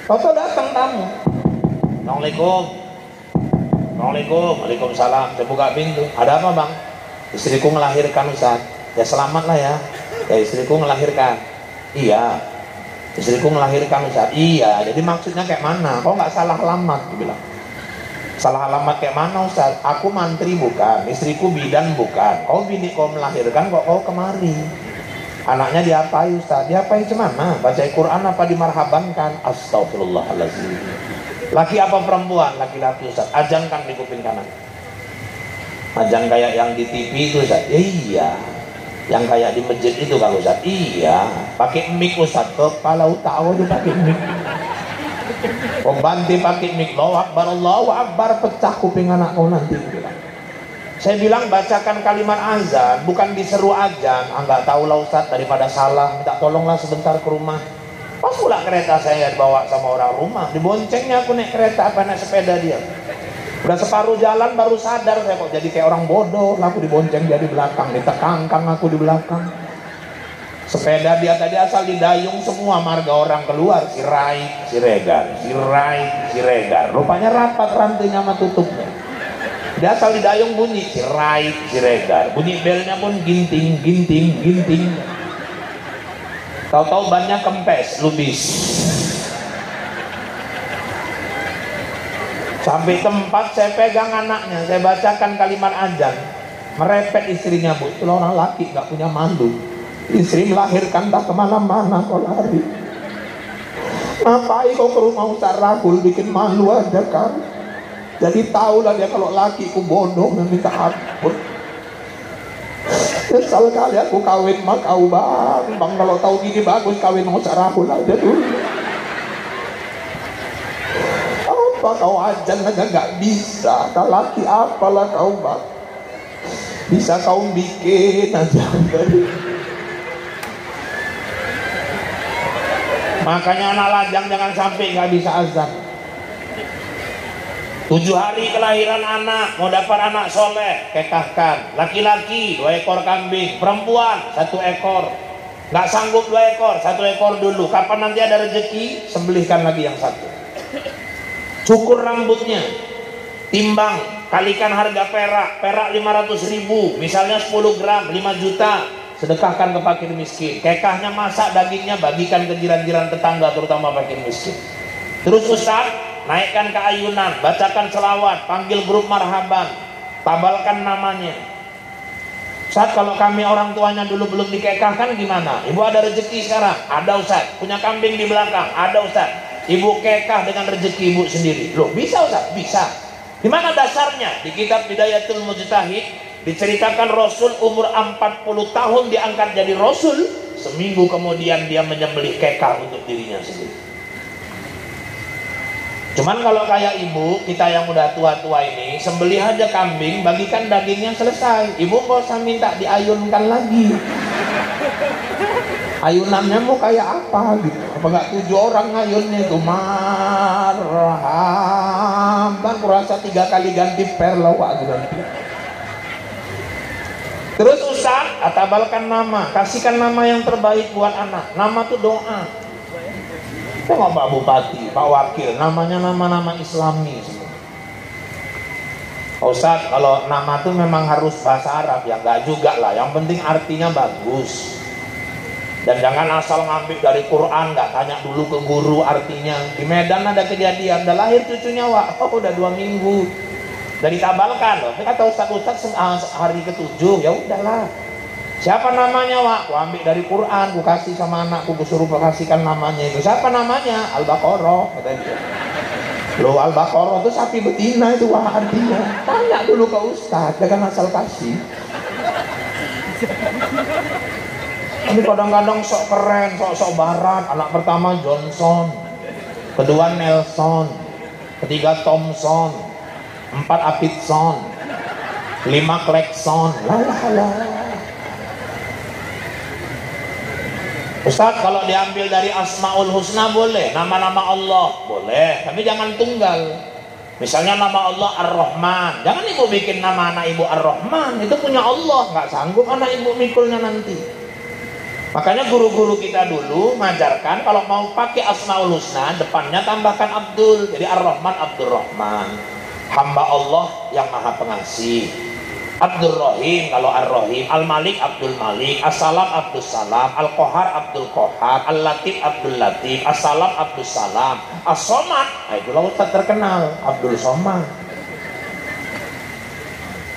Toto datang tamu. Assalamualaikum. Assalamualaikum. Waalaikumsalam. Saya buka pintu. Ada apa bang? Istriku melahirkan Ustaz. Ya selamat lah ya. Ya istriku melahirkan. Iya. Istriku melahirkan Ustaz. Iya. Jadi maksudnya kayak mana? Kau nggak salah alamat? Dia bilang. Salah alamat kayak mana Ustaz? Aku mantri bukan, istriku bidan bukan. Kau bini kau melahirkan kok kau kemari. Anaknya diapai Ustaz? Diapai cemana? Baca Quran apa dimarhabankan? Astagfirullahaladzim. Laki apa perempuan? Laki-laki Ustaz. Ajankan di kuping kanan. Ajan kayak yang di TV itu Ustaz. Iya. Yang kayak di masjid itu kan Ustaz. Iya. Pakai mic Ustaz. Kepala tahu tuh pakai mic. Pembanti pakai mic. Allahu Akbar, pecah kuping anak kau nanti. Saya bilang bacakan kalimat azan, bukan diseru azan. Nggak tahu lah Ustaz, daripada salah, minta tolonglah sebentar ke rumah. Pas pula kereta saya dibawa sama orang rumah, diboncengnya aku naik kereta apa naik sepeda dia. Udah separuh jalan baru sadar saya kok jadi kayak orang bodoh. Aku dibonceng dia di belakang, ditekangkang aku di belakang. Sepeda dia tadi asal didayung semua marga orang keluar, si Rai, si Regar, si Rai, si Regar. Rupanya rapat rantainya sama tutupnya. Dia asal didayung bunyi si Rai, si Regar. Bunyi belnya pun ginting, ginting, ginting. Tahu-tahu bannya kempes, lubis. Sampai tempat saya pegang anaknya, saya bacakan kalimat azan. Merepet istrinya, Bu. Itu orang laki nggak punya malu. Istri melahirkan tak kemana-mana kau lari. Ngapain kau ke rumah Ustaz Rahul bikin malu aja kan? Jadi tahulah dia kalau laki ku bodoh dan minta ampun. Nyesal kali aku kawin sama kau bang. Bang kalau tahu gini bagus kawin sama Ustaz Rahul aja dulu. Apa kau ajan aja nggak bisa? Tak laki apalah kau bang. Bisa kau bikin aja. Makanya anak lajang jangan sampai nggak bisa azan. 7 hari kelahiran anak, mau dapat anak soleh, kekahkan. Laki-laki 2 ekor kambing, perempuan 1 ekor. Nggak sanggup 2 ekor, 1 ekor dulu. Kapan nanti ada rezeki, sembelihkan lagi yang 1. Cukur rambutnya, timbang, kalikan harga perak 500.000, misalnya 10 gram, 5 juta. Sedekahkan ke fakir miskin. Kekahnya masak dagingnya, bagikan ke jiran-jiran tetangga, terutama fakir miskin. Terus Ustaz, naikkan ke ayunan, bacakan selawat, panggil grup marhaban, tabalkan namanya. Ustaz, kalau kami orang tuanya dulu belum dikekahkan gimana? Ibu ada rezeki sekarang? Ada Ustaz. Punya kambing di belakang? Ada Ustaz. Ibu kekah dengan rezeki ibu sendiri. Loh bisa Ustaz? Bisa. Di mana dasarnya? Di kitab Bidayatul Mujtahid diceritakan Rasul umur 40 tahun diangkat jadi Rasul. Seminggu kemudian dia menyembelih kekah untuk dirinya sendiri. Cuman kalau kayak ibu kita yang udah tua-tua ini, sembelih aja kambing, bagikan dagingnya, selesai. Ibu nggak usah minta diayunkan lagi. Ayunannya mau kayak apa gitu? Apa nggak 7 orang ngayunnya itu? Marhaban, kurasa 3 kali ganti perlawak gitu. Terus Ustaz, atabalkan nama, kasihkan nama yang terbaik buat anak. Nama tuh doa. Tengok Pak Bupati, Pak Wakil, namanya nama-nama Islami semua. Ustadz, kalau nama tuh memang harus bahasa Arab ya? Enggak juga lah, yang penting artinya bagus. Dan jangan asal ngambil dari Quran, nggak tanya dulu ke guru artinya. Di Medan ada kejadian, udah lahir cucunya Wak, udah 2 minggu. Dari tabalkan loh, kata Ustadz hari ke-7, ya udahlah. Siapa namanya Wak? Ku ambil dari Quran, ku kasih sama anakku, ku suruh kasihkan namanya itu. Siapa namanya? Al-Baqarah, kata dia. Loh, Al-Baqarah itu sapi betina itu Wak artinya. Tanya dulu ke Ustadz, jangan asal kasih. Ini kadang-kadang sok keren, sok barat. Anak pertama Johnson, kedua Nelson, ketiga Thompson, 4 Apitson, 5 Klekson. Lah. Ustaz, kalau diambil dari Asmaul Husna boleh, nama-nama Allah boleh, tapi jangan tunggal. Misalnya nama Allah Ar-Rahman, jangan ibu bikin nama anak ibu Ar-Rahman, itu punya Allah, nggak sanggup anak ibu mikulnya nanti. Makanya guru-guru kita dulu mengajarkan kalau mau pakai Asmaul Husna depannya tambahkan Abdul, jadi Ar-Rahman Abdurrahman, hamba Allah yang maha pengasih. Abdul Rahim kalau Ar-Rahim, Al-Malik Abdul Malik, As-Salam Abdul Salam, Al-Qahar Abdul Qahar, Al-Latif Abdul Latif, As-Salam Abdul Salam, As-Somad, nah itulah Ustaz terkenal Abdul Somad.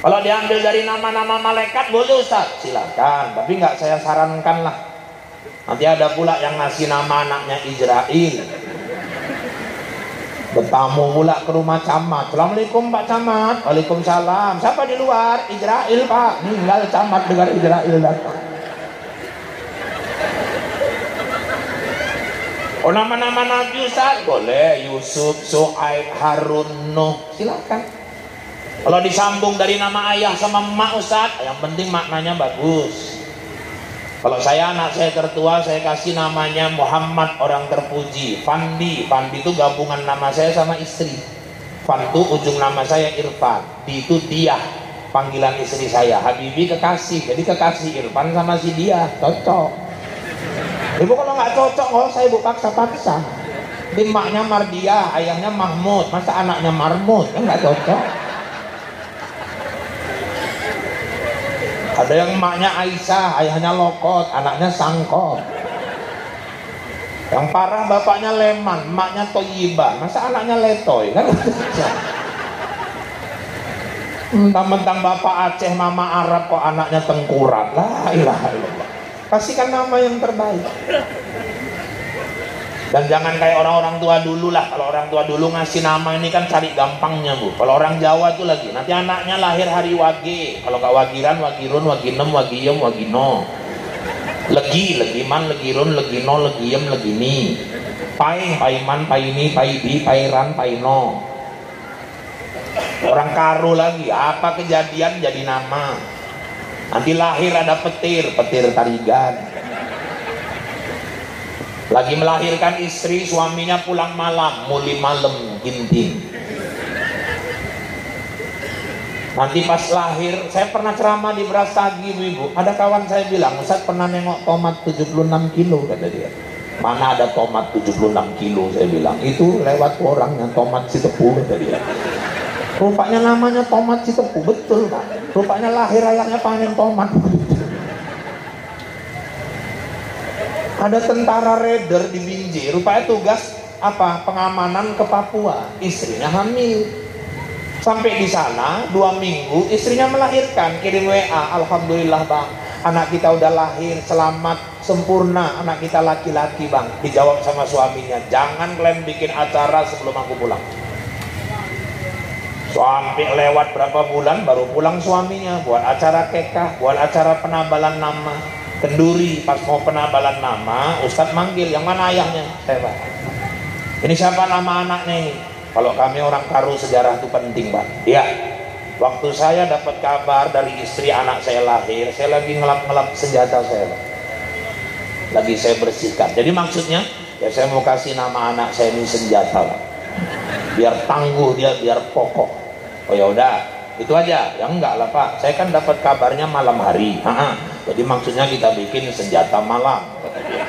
Kalau diambil dari nama-nama malaikat boleh Ustaz, silakan, tapi nggak saya sarankan lah. Nanti ada pula yang ngasih nama anaknya Izrail. Bertamu pula ke rumah camat. Assalamualaikum Pak Camat. Waalaikumsalam. Siapa di luar? Izrail Pak. Ninggal camat dengar Izrail datang. Oh, nama-nama Nabi Ustaz boleh. Yusuf, Su'aib, Harun, Nuh, silakan. Kalau disambung dari nama ayah sama emak Ustaz, yang penting maknanya bagus. Kalau saya anak saya tertua, saya kasih namanya Muhammad orang terpuji. Fandi itu gabungan nama saya sama istri. Fantu ujung nama saya Irfan. Di itu dia panggilan istri saya. Habibi kekasih, jadi kekasih Irfan sama si dia cocok. Ibu kalau nggak cocok, saya ibu paksa-paksa. Di maknya Mardia, ayahnya Mahmud, masa anaknya Marmut, kan nggak cocok. Ada yang emaknya Aisyah, ayahnya Lokot, anaknya Sangkot. Yang parah bapaknya Leman, emaknya Toyibah, masa anaknya Letoy, kan? Mentang-mentang bapak Aceh, mama Arab, kok anaknya Tengkurat. La ilaha illallah. Kasihkan nama yang terbaik. Dan jangan kayak orang-orang tua dulu lah. Kalau orang tua dulu ngasih nama ini kan cari gampangnya Bu. Kalau orang Jawa tuh lagi, nanti anaknya lahir hari Wage. Kalau nggak Wagiran, Wagirun, Waginem, Wagiem, Wagino. Legi, Legiman, Legirun, Legino, Legiem, Legini. Paing, Paiman, Paini, Paidi, Pairan, Paino. Orang Karo lagi, apa kejadian jadi nama. Nanti lahir ada Petir Tarigan. Lagi melahirkan istri, suaminya pulang malam, muli malam, ginting. Nanti pas lahir, saya pernah ceramah di Brastagi ibu. Ada kawan saya bilang, Ustaz pernah nengok tomat 76 kilo, kata dia. Mana ada tomat 76 kilo, saya bilang. Itu lewat orangnya, tomat Citepu, kata dia. Rupanya namanya tomat Citepu, betul Pak. Rupanya lahir ayahnya panen tomat. Ada tentara raider di Binjai, rupanya tugas apa? Pengamanan ke Papua. Istrinya hamil. Sampai di sana 2 minggu, istrinya melahirkan, kirim WA, alhamdulillah Bang, anak kita udah lahir, selamat, sempurna, anak kita laki-laki Bang. Dijawab sama suaminya, jangan kalian bikin acara sebelum aku pulang. Sampai lewat berapa bulan baru pulang suaminya, buat acara kekah, buat acara penabalan nama. Kenduri, pas mau penabalan nama, Ustadz manggil, yang mana ayahnya? Saya Pak. Ini siapa nama anaknya ini? Kalau kami orang Karo sejarah itu penting Pak. Ya, waktu saya dapat kabar dari istri anak saya lahir, saya lagi ngelap-ngelap senjata saya Pak. Lagi saya bersihkan. Jadi maksudnya, ya saya mau kasih nama anak saya ini senjata Pak. Biar tangguh dia, biar kokoh. Oh ya udah, itu aja. Ya enggak lah Pak, saya kan dapat kabarnya malam hari. Jadi maksudnya kita bikin senjata malam, kata dia.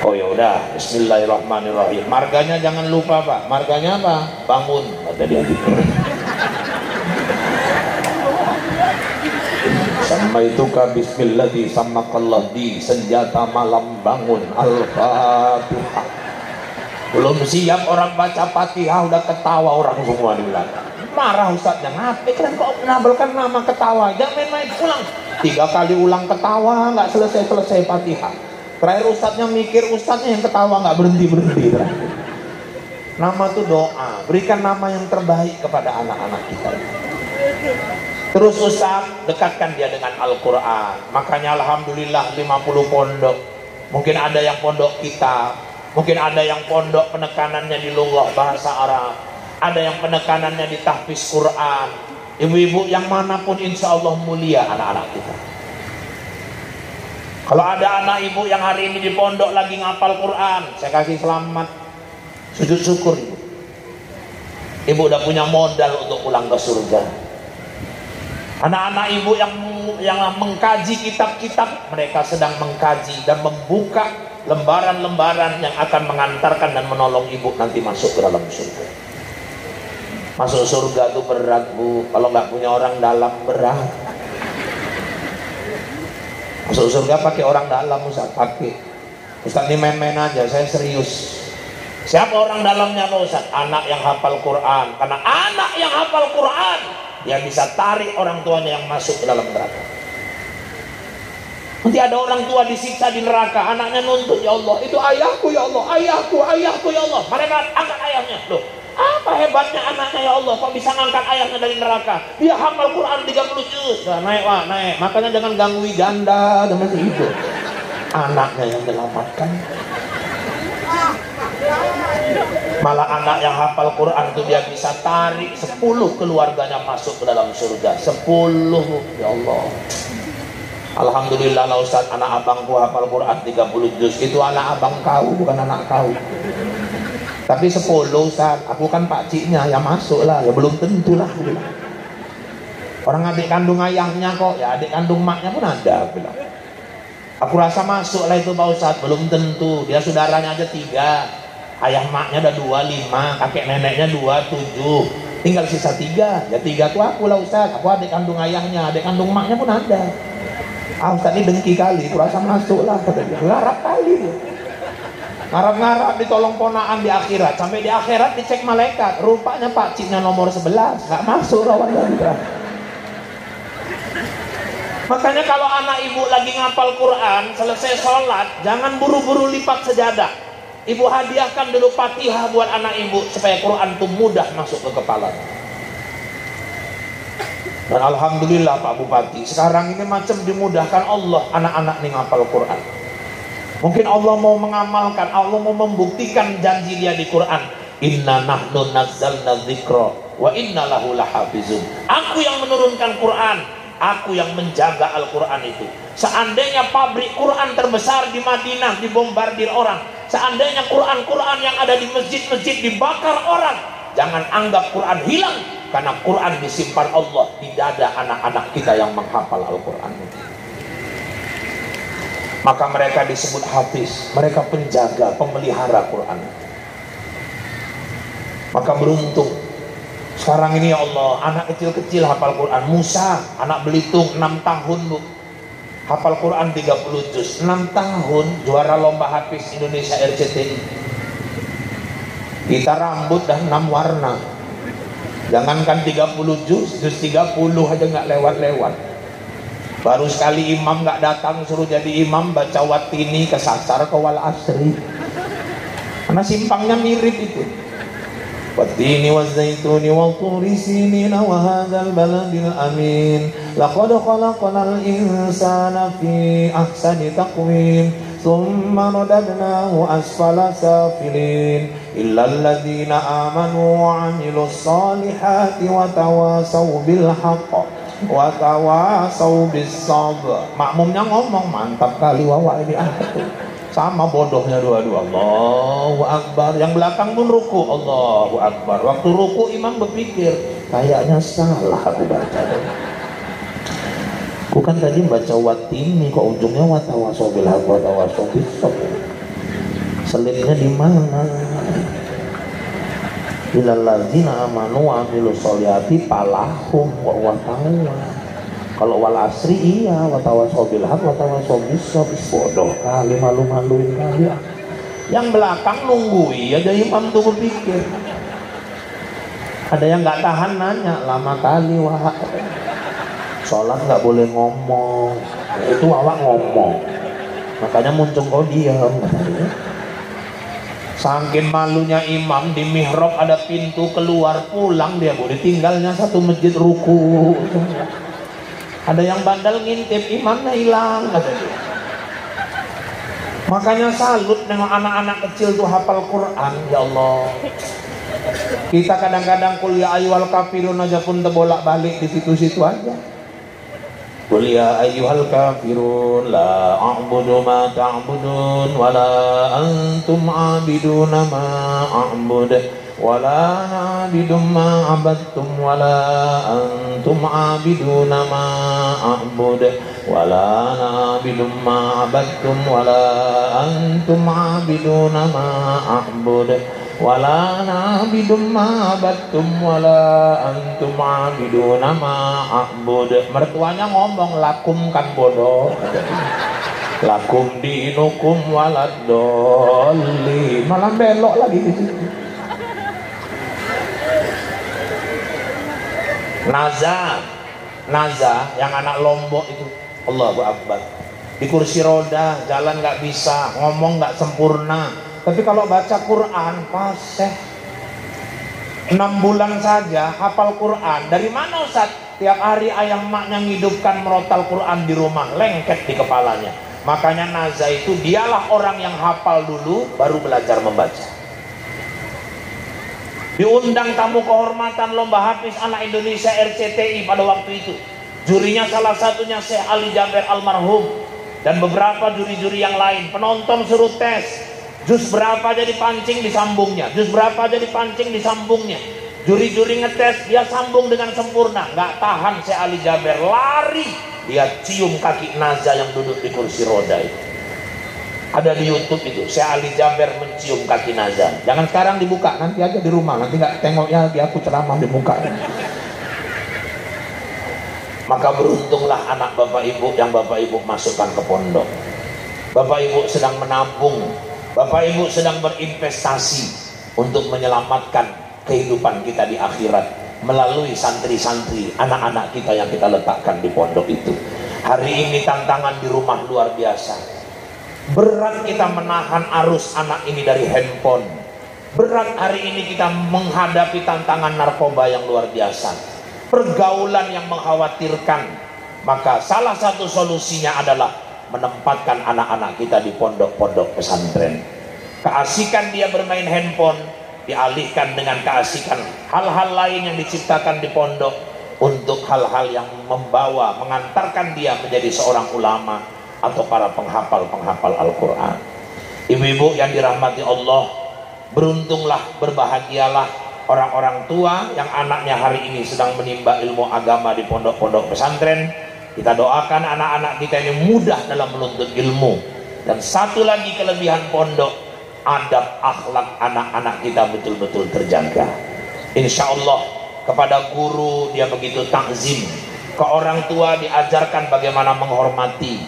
Oh ya udah, Bismillahirrahmanirrahim. Marganya jangan lupa Pak. Marganya apa? Bangun, kata dia gitu. Sama itu bismilladzi samakallah, di senjata malam bangun, Al-Fatihah. Belum siap orang baca Fatihah udah ketawa orang semua di belakang. Marah ustadznya, ngapain kalian kok menabelkan nama ketawa? Jangan main-main, ulang. 3 kali ulang ketawa, nggak selesai-selesai Fatihah. Terakhir ustadznya mikir, ustadznya yang ketawa nggak berhenti-berhenti. Nama itu doa, berikan nama yang terbaik kepada anak-anak kita. Terus ustadz, dekatkan dia dengan Al-Quran. Makanya alhamdulillah 50 pondok. Mungkin ada yang pondok kita, mungkin ada yang pondok penekanannya di lughah bahasa Arab, ada yang penekanannya di tahfiz Quran. Ibu-ibu yang manapun insya Allah mulia anak-anak kita. Kalau ada anak ibu yang hari ini di pondok lagi ngapal Quran, saya kasih selamat, sujud syukur ibu. Ibu udah punya modal untuk pulang ke surga. Anak-anak ibu yang mengkaji kitab-kitab, mereka sedang mengkaji dan membuka lembaran-lembaran yang akan mengantarkan dan menolong ibu nanti masuk ke dalam surga. Masuk surga itu berat bu, kalau nggak punya orang dalam berat. Masuk surga pakai orang dalam Ustaz, pakai. Ustaz ini main-main aja, saya serius. Siapa orang dalamnya Ustaz? Anak yang hafal Quran. Karena anak yang hafal Quran, dia bisa tarik orang tuanya yang masuk ke dalam neraka. Nanti ada orang tua disiksa di neraka, anaknya nuntut, ya Allah, itu ayahku ya Allah, ayahku ya Allah. Mereka angkat ayahnya. Loh, apa hebatnya anaknya ya Allah, kok bisa ngangkat ayahnya dari neraka? Dia hafal Quran 30 juz. Nah, naik Pak, naik. Makanya jangan ganggu janda dan masih hidup. Anaknya yang menyelamatkan. Malah anak yang hafal Quran itu dia bisa tarik 10 keluarganya masuk ke dalam surga. 10, ya Allah. Alhamdulillah lah Ustaz, anak abangku hafal Quran 30 juz. Itu anak abang kau, bukan anak kau. Tapi 10 Ustaz, aku kan pakciknya, ya masuk lah, ya belum tentu lah. Orang adik kandung ayahnya kok, ya adik kandung maknya pun ada. Bilang. Aku rasa masuk lah itu Pak Ustaz, belum tentu. Dia saudaranya aja 3. Ayah maknya ada 2, 5, kakek neneknya 2, 7. Tinggal sisa 3. Ya 3 tuh aku lah Ustaz, aku adik kandung ayahnya, adik kandung maknya pun ada. Ah Ustaz ini dengki kali, aku rasa masuk lah. Ngarap kali. Ngarap-ngarap ditolong ponaan di akhirat. Sampai di akhirat dicek malaikat, rupanya pakciknya nomor 11, gak masuk rawan lagi. Makanya kalau anak ibu lagi ngapal Quran, selesai sholat, jangan buru-buru lipat sejadah. Ibu hadiahkan dulu Fatihah buat anak ibu supaya Quran itu mudah masuk ke kepala. Dan alhamdulillah Pak Bupati, sekarang ini macam dimudahkan Allah anak-anak nih ngapal Quran. Mungkin Allah mau mengamalkan, Allah mau membuktikan janji dia di Quran. Inna nahnu nazzalna dzikra wa inna lahu lahafizun. Aku yang menurunkan Quran, aku yang menjaga Al-Quran itu. Seandainya pabrik Quran terbesar di Madinah dibombardir orang, seandainya Quran-Quran yang ada di masjid-masjid dibakar orang, jangan anggap Quran hilang, karena Quran disimpan Allah di dada anak-anak kita yang menghafal Al-Quran. Maka mereka disebut hafiz, mereka penjaga, pemelihara Quran. Maka beruntung sekarang ini ya Allah, anak kecil-kecil hafal Quran. Musa, anak Belitung 6 tahun bu, hafal Quran 30 juz. 6 tahun juara lomba hafiz Indonesia RCTI. Kita rambut dah 6 warna. Jangankan 30 juz 30 aja nggak lewat-lewat. Baru sekali imam nggak datang, suruh jadi imam baca watini kesasar ke wal asri. Karena simpangnya mirip itu. Watini wazaituni wa turi sinina wa hadzal baladil amin. Laqad khalaqnal insana fi ahsani taqwim. Tsumma radadnahu asfala safilin. Illal ladzina amanu wa 'amilus solihati wa tawasaw bil haqq wa tawasaw bis sabr. Makmumnya ngomong mantap kali wawa ini tuh. Sama bodohnya dua-dua. Allahu Akbar. Yang belakang pun ruku. Allahu Akbar. Waktu ruku imam berpikir, kayaknya salah aku baca. Bukan tadi baca watini kok ujungnya wa tawasaw bil haqq wa tawasaw bis sabr. Selipnya di mana? Ilal ladzina amanu wa amilus sholihati falahum wa taqwa. Kalau wal asri iya, wa tawassaw bil haq wa tawassaw bis sabr. Bodoh kali, malu-maluin kali. Yang belakang nunggui aja imam tuh berpikir. Ada yang nggak tahan nanya, lama kali wah. Sholat nggak boleh ngomong. Itu awak ngomong. Makanya muncul kau diam. Saking malunya imam, di mihrab ada pintu keluar, pulang dia boleh tinggalnya satu masjid ruku. Ada yang bandel ngintip, imamnya hilang kata dia. Makanya salut dengan anak-anak kecil tuh hafal Quran. Ya Allah, kita kadang-kadang kuliah ayyuhal kafirun aja pun terbolak-balik di situ-situ aja. Qul ya ayyuhal kafirun la a'budu ma ta'budun wa la antum 'abiduna ma a'bud wa la na'budu ma 'abadtum wa la antum 'abiduna ma a'bud wa la na'budu ma 'abadtum wa la antum 'abiduna ma a'bud wala na'bidum ma abattum wala antum abiduna ma a'bud. Mertuanya ngomong lakum kan bodoh. Lakum dinukum walad dolli. Malah belok lagi di situ. Naza yang anak Lombok itu, Allahu Akbar. Di kursi roda, jalan nggak bisa, ngomong nggak sempurna. Tapi kalau baca Quran fasih. 6 bulan saja hafal Quran. Dari mana Ustaz? Tiap hari ayah maknya ngidupkan merotal Quran di rumah, lengket di kepalanya. Makanya Naza itu dialah orang yang hafal dulu baru belajar membaca. Diundang tamu kehormatan lomba hafiz anak Indonesia RCTI pada waktu itu. Jurinya salah satunya Syekh Ali Jaber almarhum dan beberapa juri-juri yang lain. Penonton suruh tes. Juz berapa jadi pancing disambungnya, juz berapa jadi pancing disambungnya. Juri-juri ngetes, dia sambung dengan sempurna. Nggak tahan Syekh Ali Jaber, lari. Dia cium kaki Naza yang duduk di kursi roda itu. Ada di YouTube itu, Syekh Ali Jaber mencium kaki Naza. Jangan sekarang dibuka, nanti aja di rumah. Nanti nggak tengoknya di aku ceramah di muka. Maka beruntunglah anak Bapak Ibu yang Bapak Ibu masukkan ke pondok. Bapak Ibu sedang menabung, Bapak Ibu sedang berinvestasi untuk menyelamatkan kehidupan kita di akhirat melalui santri-santri anak-anak kita yang kita letakkan di pondok itu. Hari ini tantangan di rumah luar biasa. Berat kita menahan arus anak ini dari handphone. Berat hari ini kita menghadapi tantangan narkoba yang luar biasa. Pergaulan yang mengkhawatirkan. Maka salah satu solusinya adalah menempatkan anak-anak kita di pondok-pondok pesantren. Keasikan dia bermain handphone dialihkan dengan keasikan hal-hal lain yang diciptakan di pondok untuk hal-hal yang membawa, mengantarkan dia menjadi seorang ulama atau para penghafal Al-Quran. Ibu-ibu yang dirahmati Allah, beruntunglah, berbahagialah orang-orang tua yang anaknya hari ini sedang menimba ilmu agama di pondok-pondok pesantren. Kita doakan anak-anak kita ini mudah dalam menuntut ilmu. Dan satu lagi kelebihan pondok, adab akhlak anak-anak kita betul-betul terjaga. Insya Allah kepada guru dia begitu takzim, ke orang tua diajarkan bagaimana menghormati.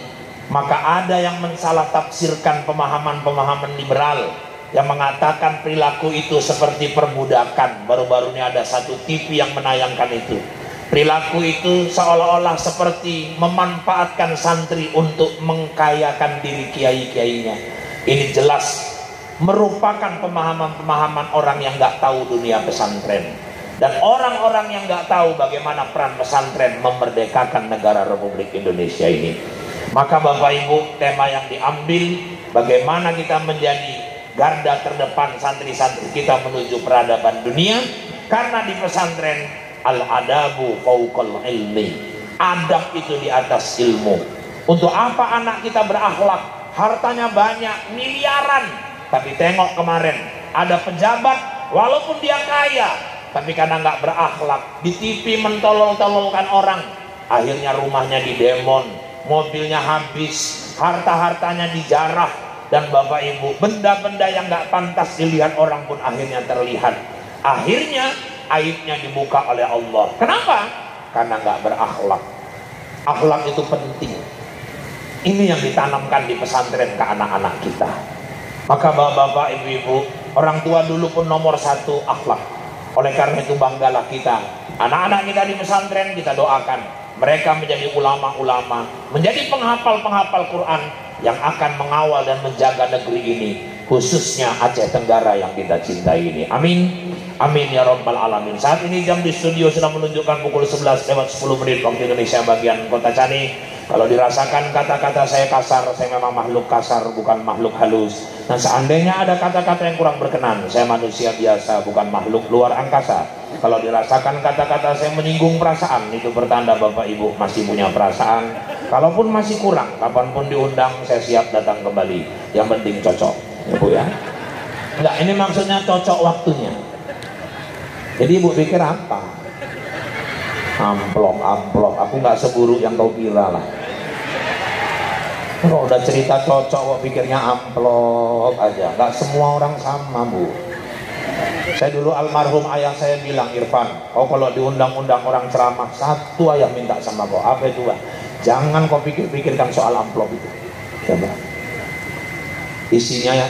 Maka ada yang mensalah tafsirkan pemahaman-pemahaman liberal yang mengatakan perilaku itu seperti perbudakan. Baru-baru ini ada satu TV yang menayangkan itu. Perilaku itu seolah-olah seperti memanfaatkan santri untuk mengkayakan diri kiai-kiainya. Ini jelas merupakan pemahaman-pemahaman orang yang nggak tahu dunia pesantren dan orang-orang yang nggak tahu bagaimana peran pesantren memerdekakan negara Republik Indonesia ini. Maka Bapak Ibu, tema yang diambil bagaimana kita menjadi garda terdepan santri-santri kita menuju peradaban dunia, karena di pesantren al-adabu fauqal ilmi, adab itu di atas ilmu. Untuk apa anak kita berakhlak? Hartanya banyak, miliaran, tapi tengok kemarin ada pejabat walaupun dia kaya tapi karena nggak berakhlak, di TV mentolol-tololkan orang, akhirnya rumahnya didemon, mobilnya habis, harta-hartanya dijarah, dan Bapak Ibu, benda-benda yang nggak pantas dilihat orang pun akhirnya terlihat. Akhirnya aibnya dibuka oleh Allah. Kenapa? Karena nggak berakhlak. Akhlak itu penting. Ini yang ditanamkan di pesantren ke anak-anak kita. Maka bapak-bapak, ibu-ibu, orang tua dulu pun nomor satu akhlak. Oleh karena itu banggalah kita, anak-anak kita di pesantren kita doakan mereka menjadi ulama-ulama, menjadi penghafal-penghafal Quran yang akan mengawal dan menjaga negeri ini, khususnya Aceh Tenggara yang kita cintai ini. Amin. Amin ya rabbal alamin. Saat ini jam di studio sudah menunjukkan pukul 11:10 waktu Indonesia bagian kota Cani. Kalau dirasakan kata-kata saya kasar, saya memang makhluk kasar, bukan makhluk halus. Dan seandainya ada kata-kata yang kurang berkenan, saya manusia biasa, bukan makhluk luar angkasa. Kalau dirasakan kata-kata saya menyinggung perasaan, itu bertanda Bapak Ibu masih punya perasaan. Kalaupun masih kurang, kapanpun diundang saya siap datang kembali. Yang penting cocok, ya Bu ya. Enggak, ini maksudnya cocok waktunya. Jadi Ibu pikir apa? Amplop, aku nggak seburuk yang kau kira lah. Kalau udah cerita cocok kok pikirnya amplop aja. Nggak semua orang sama Bu. Saya dulu almarhum ayah saya bilang, Irfan, kau kalau diundang-undang orang ceramah, satu ayah minta sama kau, apa itu Pak? Jangan kau pikir-pikirkan soal amplop itu. Coba.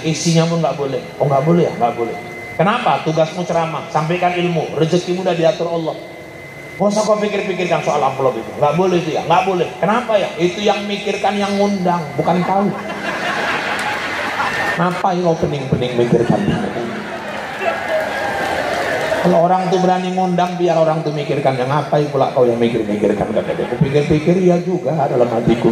Isinya pun nggak boleh. Oh nggak boleh ya? Nggak boleh. Kenapa? Tugasmu ceramah, sampaikan ilmu, rezekimu udah diatur Allah. Gak usah kau pikir-pikirkan soal amplop itu. Nggak boleh itu ya, nggak boleh. Kenapa ya? Itu yang mikirkan yang ngundang, bukan kau. Ngapain kau pening-pening mikirkan? Kalau orang tuh berani ngundang, biar orang tuh mikirkan. Yang ngapain pula kau yang mikir-mikirkan? Aku pikir-pikir ya juga dalam hatiku.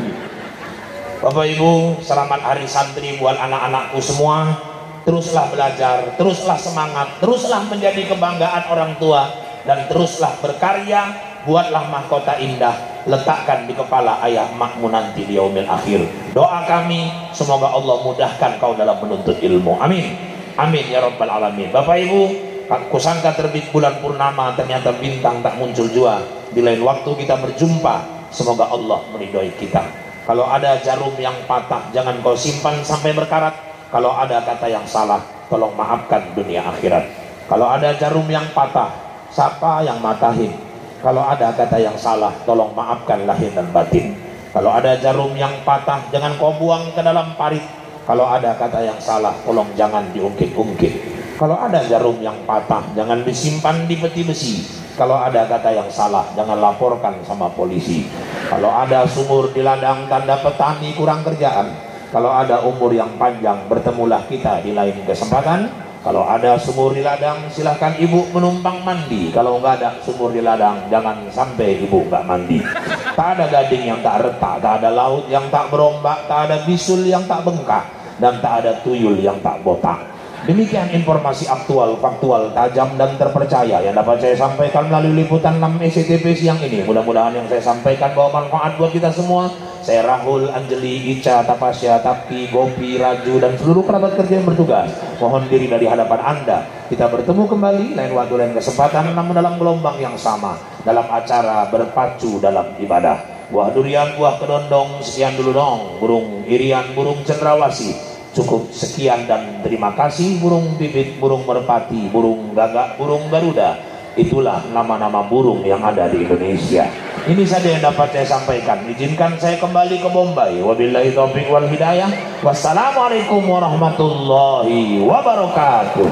Bapak Ibu, selamat hari santri buat anak-anakku semua. Teruslah belajar, teruslah semangat, teruslah menjadi kebanggaan orang tua. Dan teruslah berkarya, buatlah mahkota indah, letakkan di kepala ayah makmu nanti di yaumil akhir. Doa kami, semoga Allah mudahkan kau dalam menuntut ilmu. Amin. Amin ya rabbal alamin. Bapak Ibu, kusangka terbit bulan purnama, ternyata bintang tak muncul jua. Di lain waktu kita berjumpa, semoga Allah meridhoi kita. Kalau ada jarum yang patah, jangan kau simpan sampai berkarat. Kalau ada kata yang salah, tolong maafkan dunia akhirat. Kalau ada jarum yang patah, siapa yang matahin? Kalau ada kata yang salah, tolong maafkan lahir dan batin. Kalau ada jarum yang patah, jangan kau buang ke dalam parit. Kalau ada kata yang salah, tolong jangan diungkit-ungkit. Kalau ada jarum yang patah, jangan disimpan di peti besi. Kalau ada kata yang salah, jangan laporkan sama polisi. Kalau ada sumur di ladang, tanda petani kurang kerjaan. Kalau ada umur yang panjang, bertemulah kita di lain kesempatan. Kalau ada sumur di ladang, silahkan ibu menumpang mandi. Kalau nggak ada sumur di ladang, jangan sampai ibu nggak mandi. Tak ada gading yang tak retak, tak ada laut yang tak berombak, tak ada bisul yang tak bengkak, dan tak ada tuyul yang tak botak. Demikian informasi aktual, faktual, tajam dan terpercaya yang dapat saya sampaikan melalui liputan 6 SCTV siang ini. Mudah-mudahan yang saya sampaikan bawa manfaat buat kita semua. Saya Rahul, Anjeli, Ica, Tapasya, Tapki, Gopi, Raju, dan seluruh kerabat kerja yang bertugas mohon diri dari hadapan Anda. Kita bertemu kembali lain waktu, lain kesempatan, namun dalam gelombang yang sama, dalam acara berpacu dalam ibadah. Buah durian, buah kedondong, sekian dulu dong. Burung irian, burung cendrawasih. Cukup sekian dan terima kasih. Burung pipit, burung merpati, burung gagak, burung garuda. Itulah nama-nama burung yang ada di Indonesia. Ini saja yang dapat saya sampaikan. Izinkan saya kembali ke Bombay. Wabillahi taufiq wal hidayah. Wassalamualaikum warahmatullahi wabarakatuh.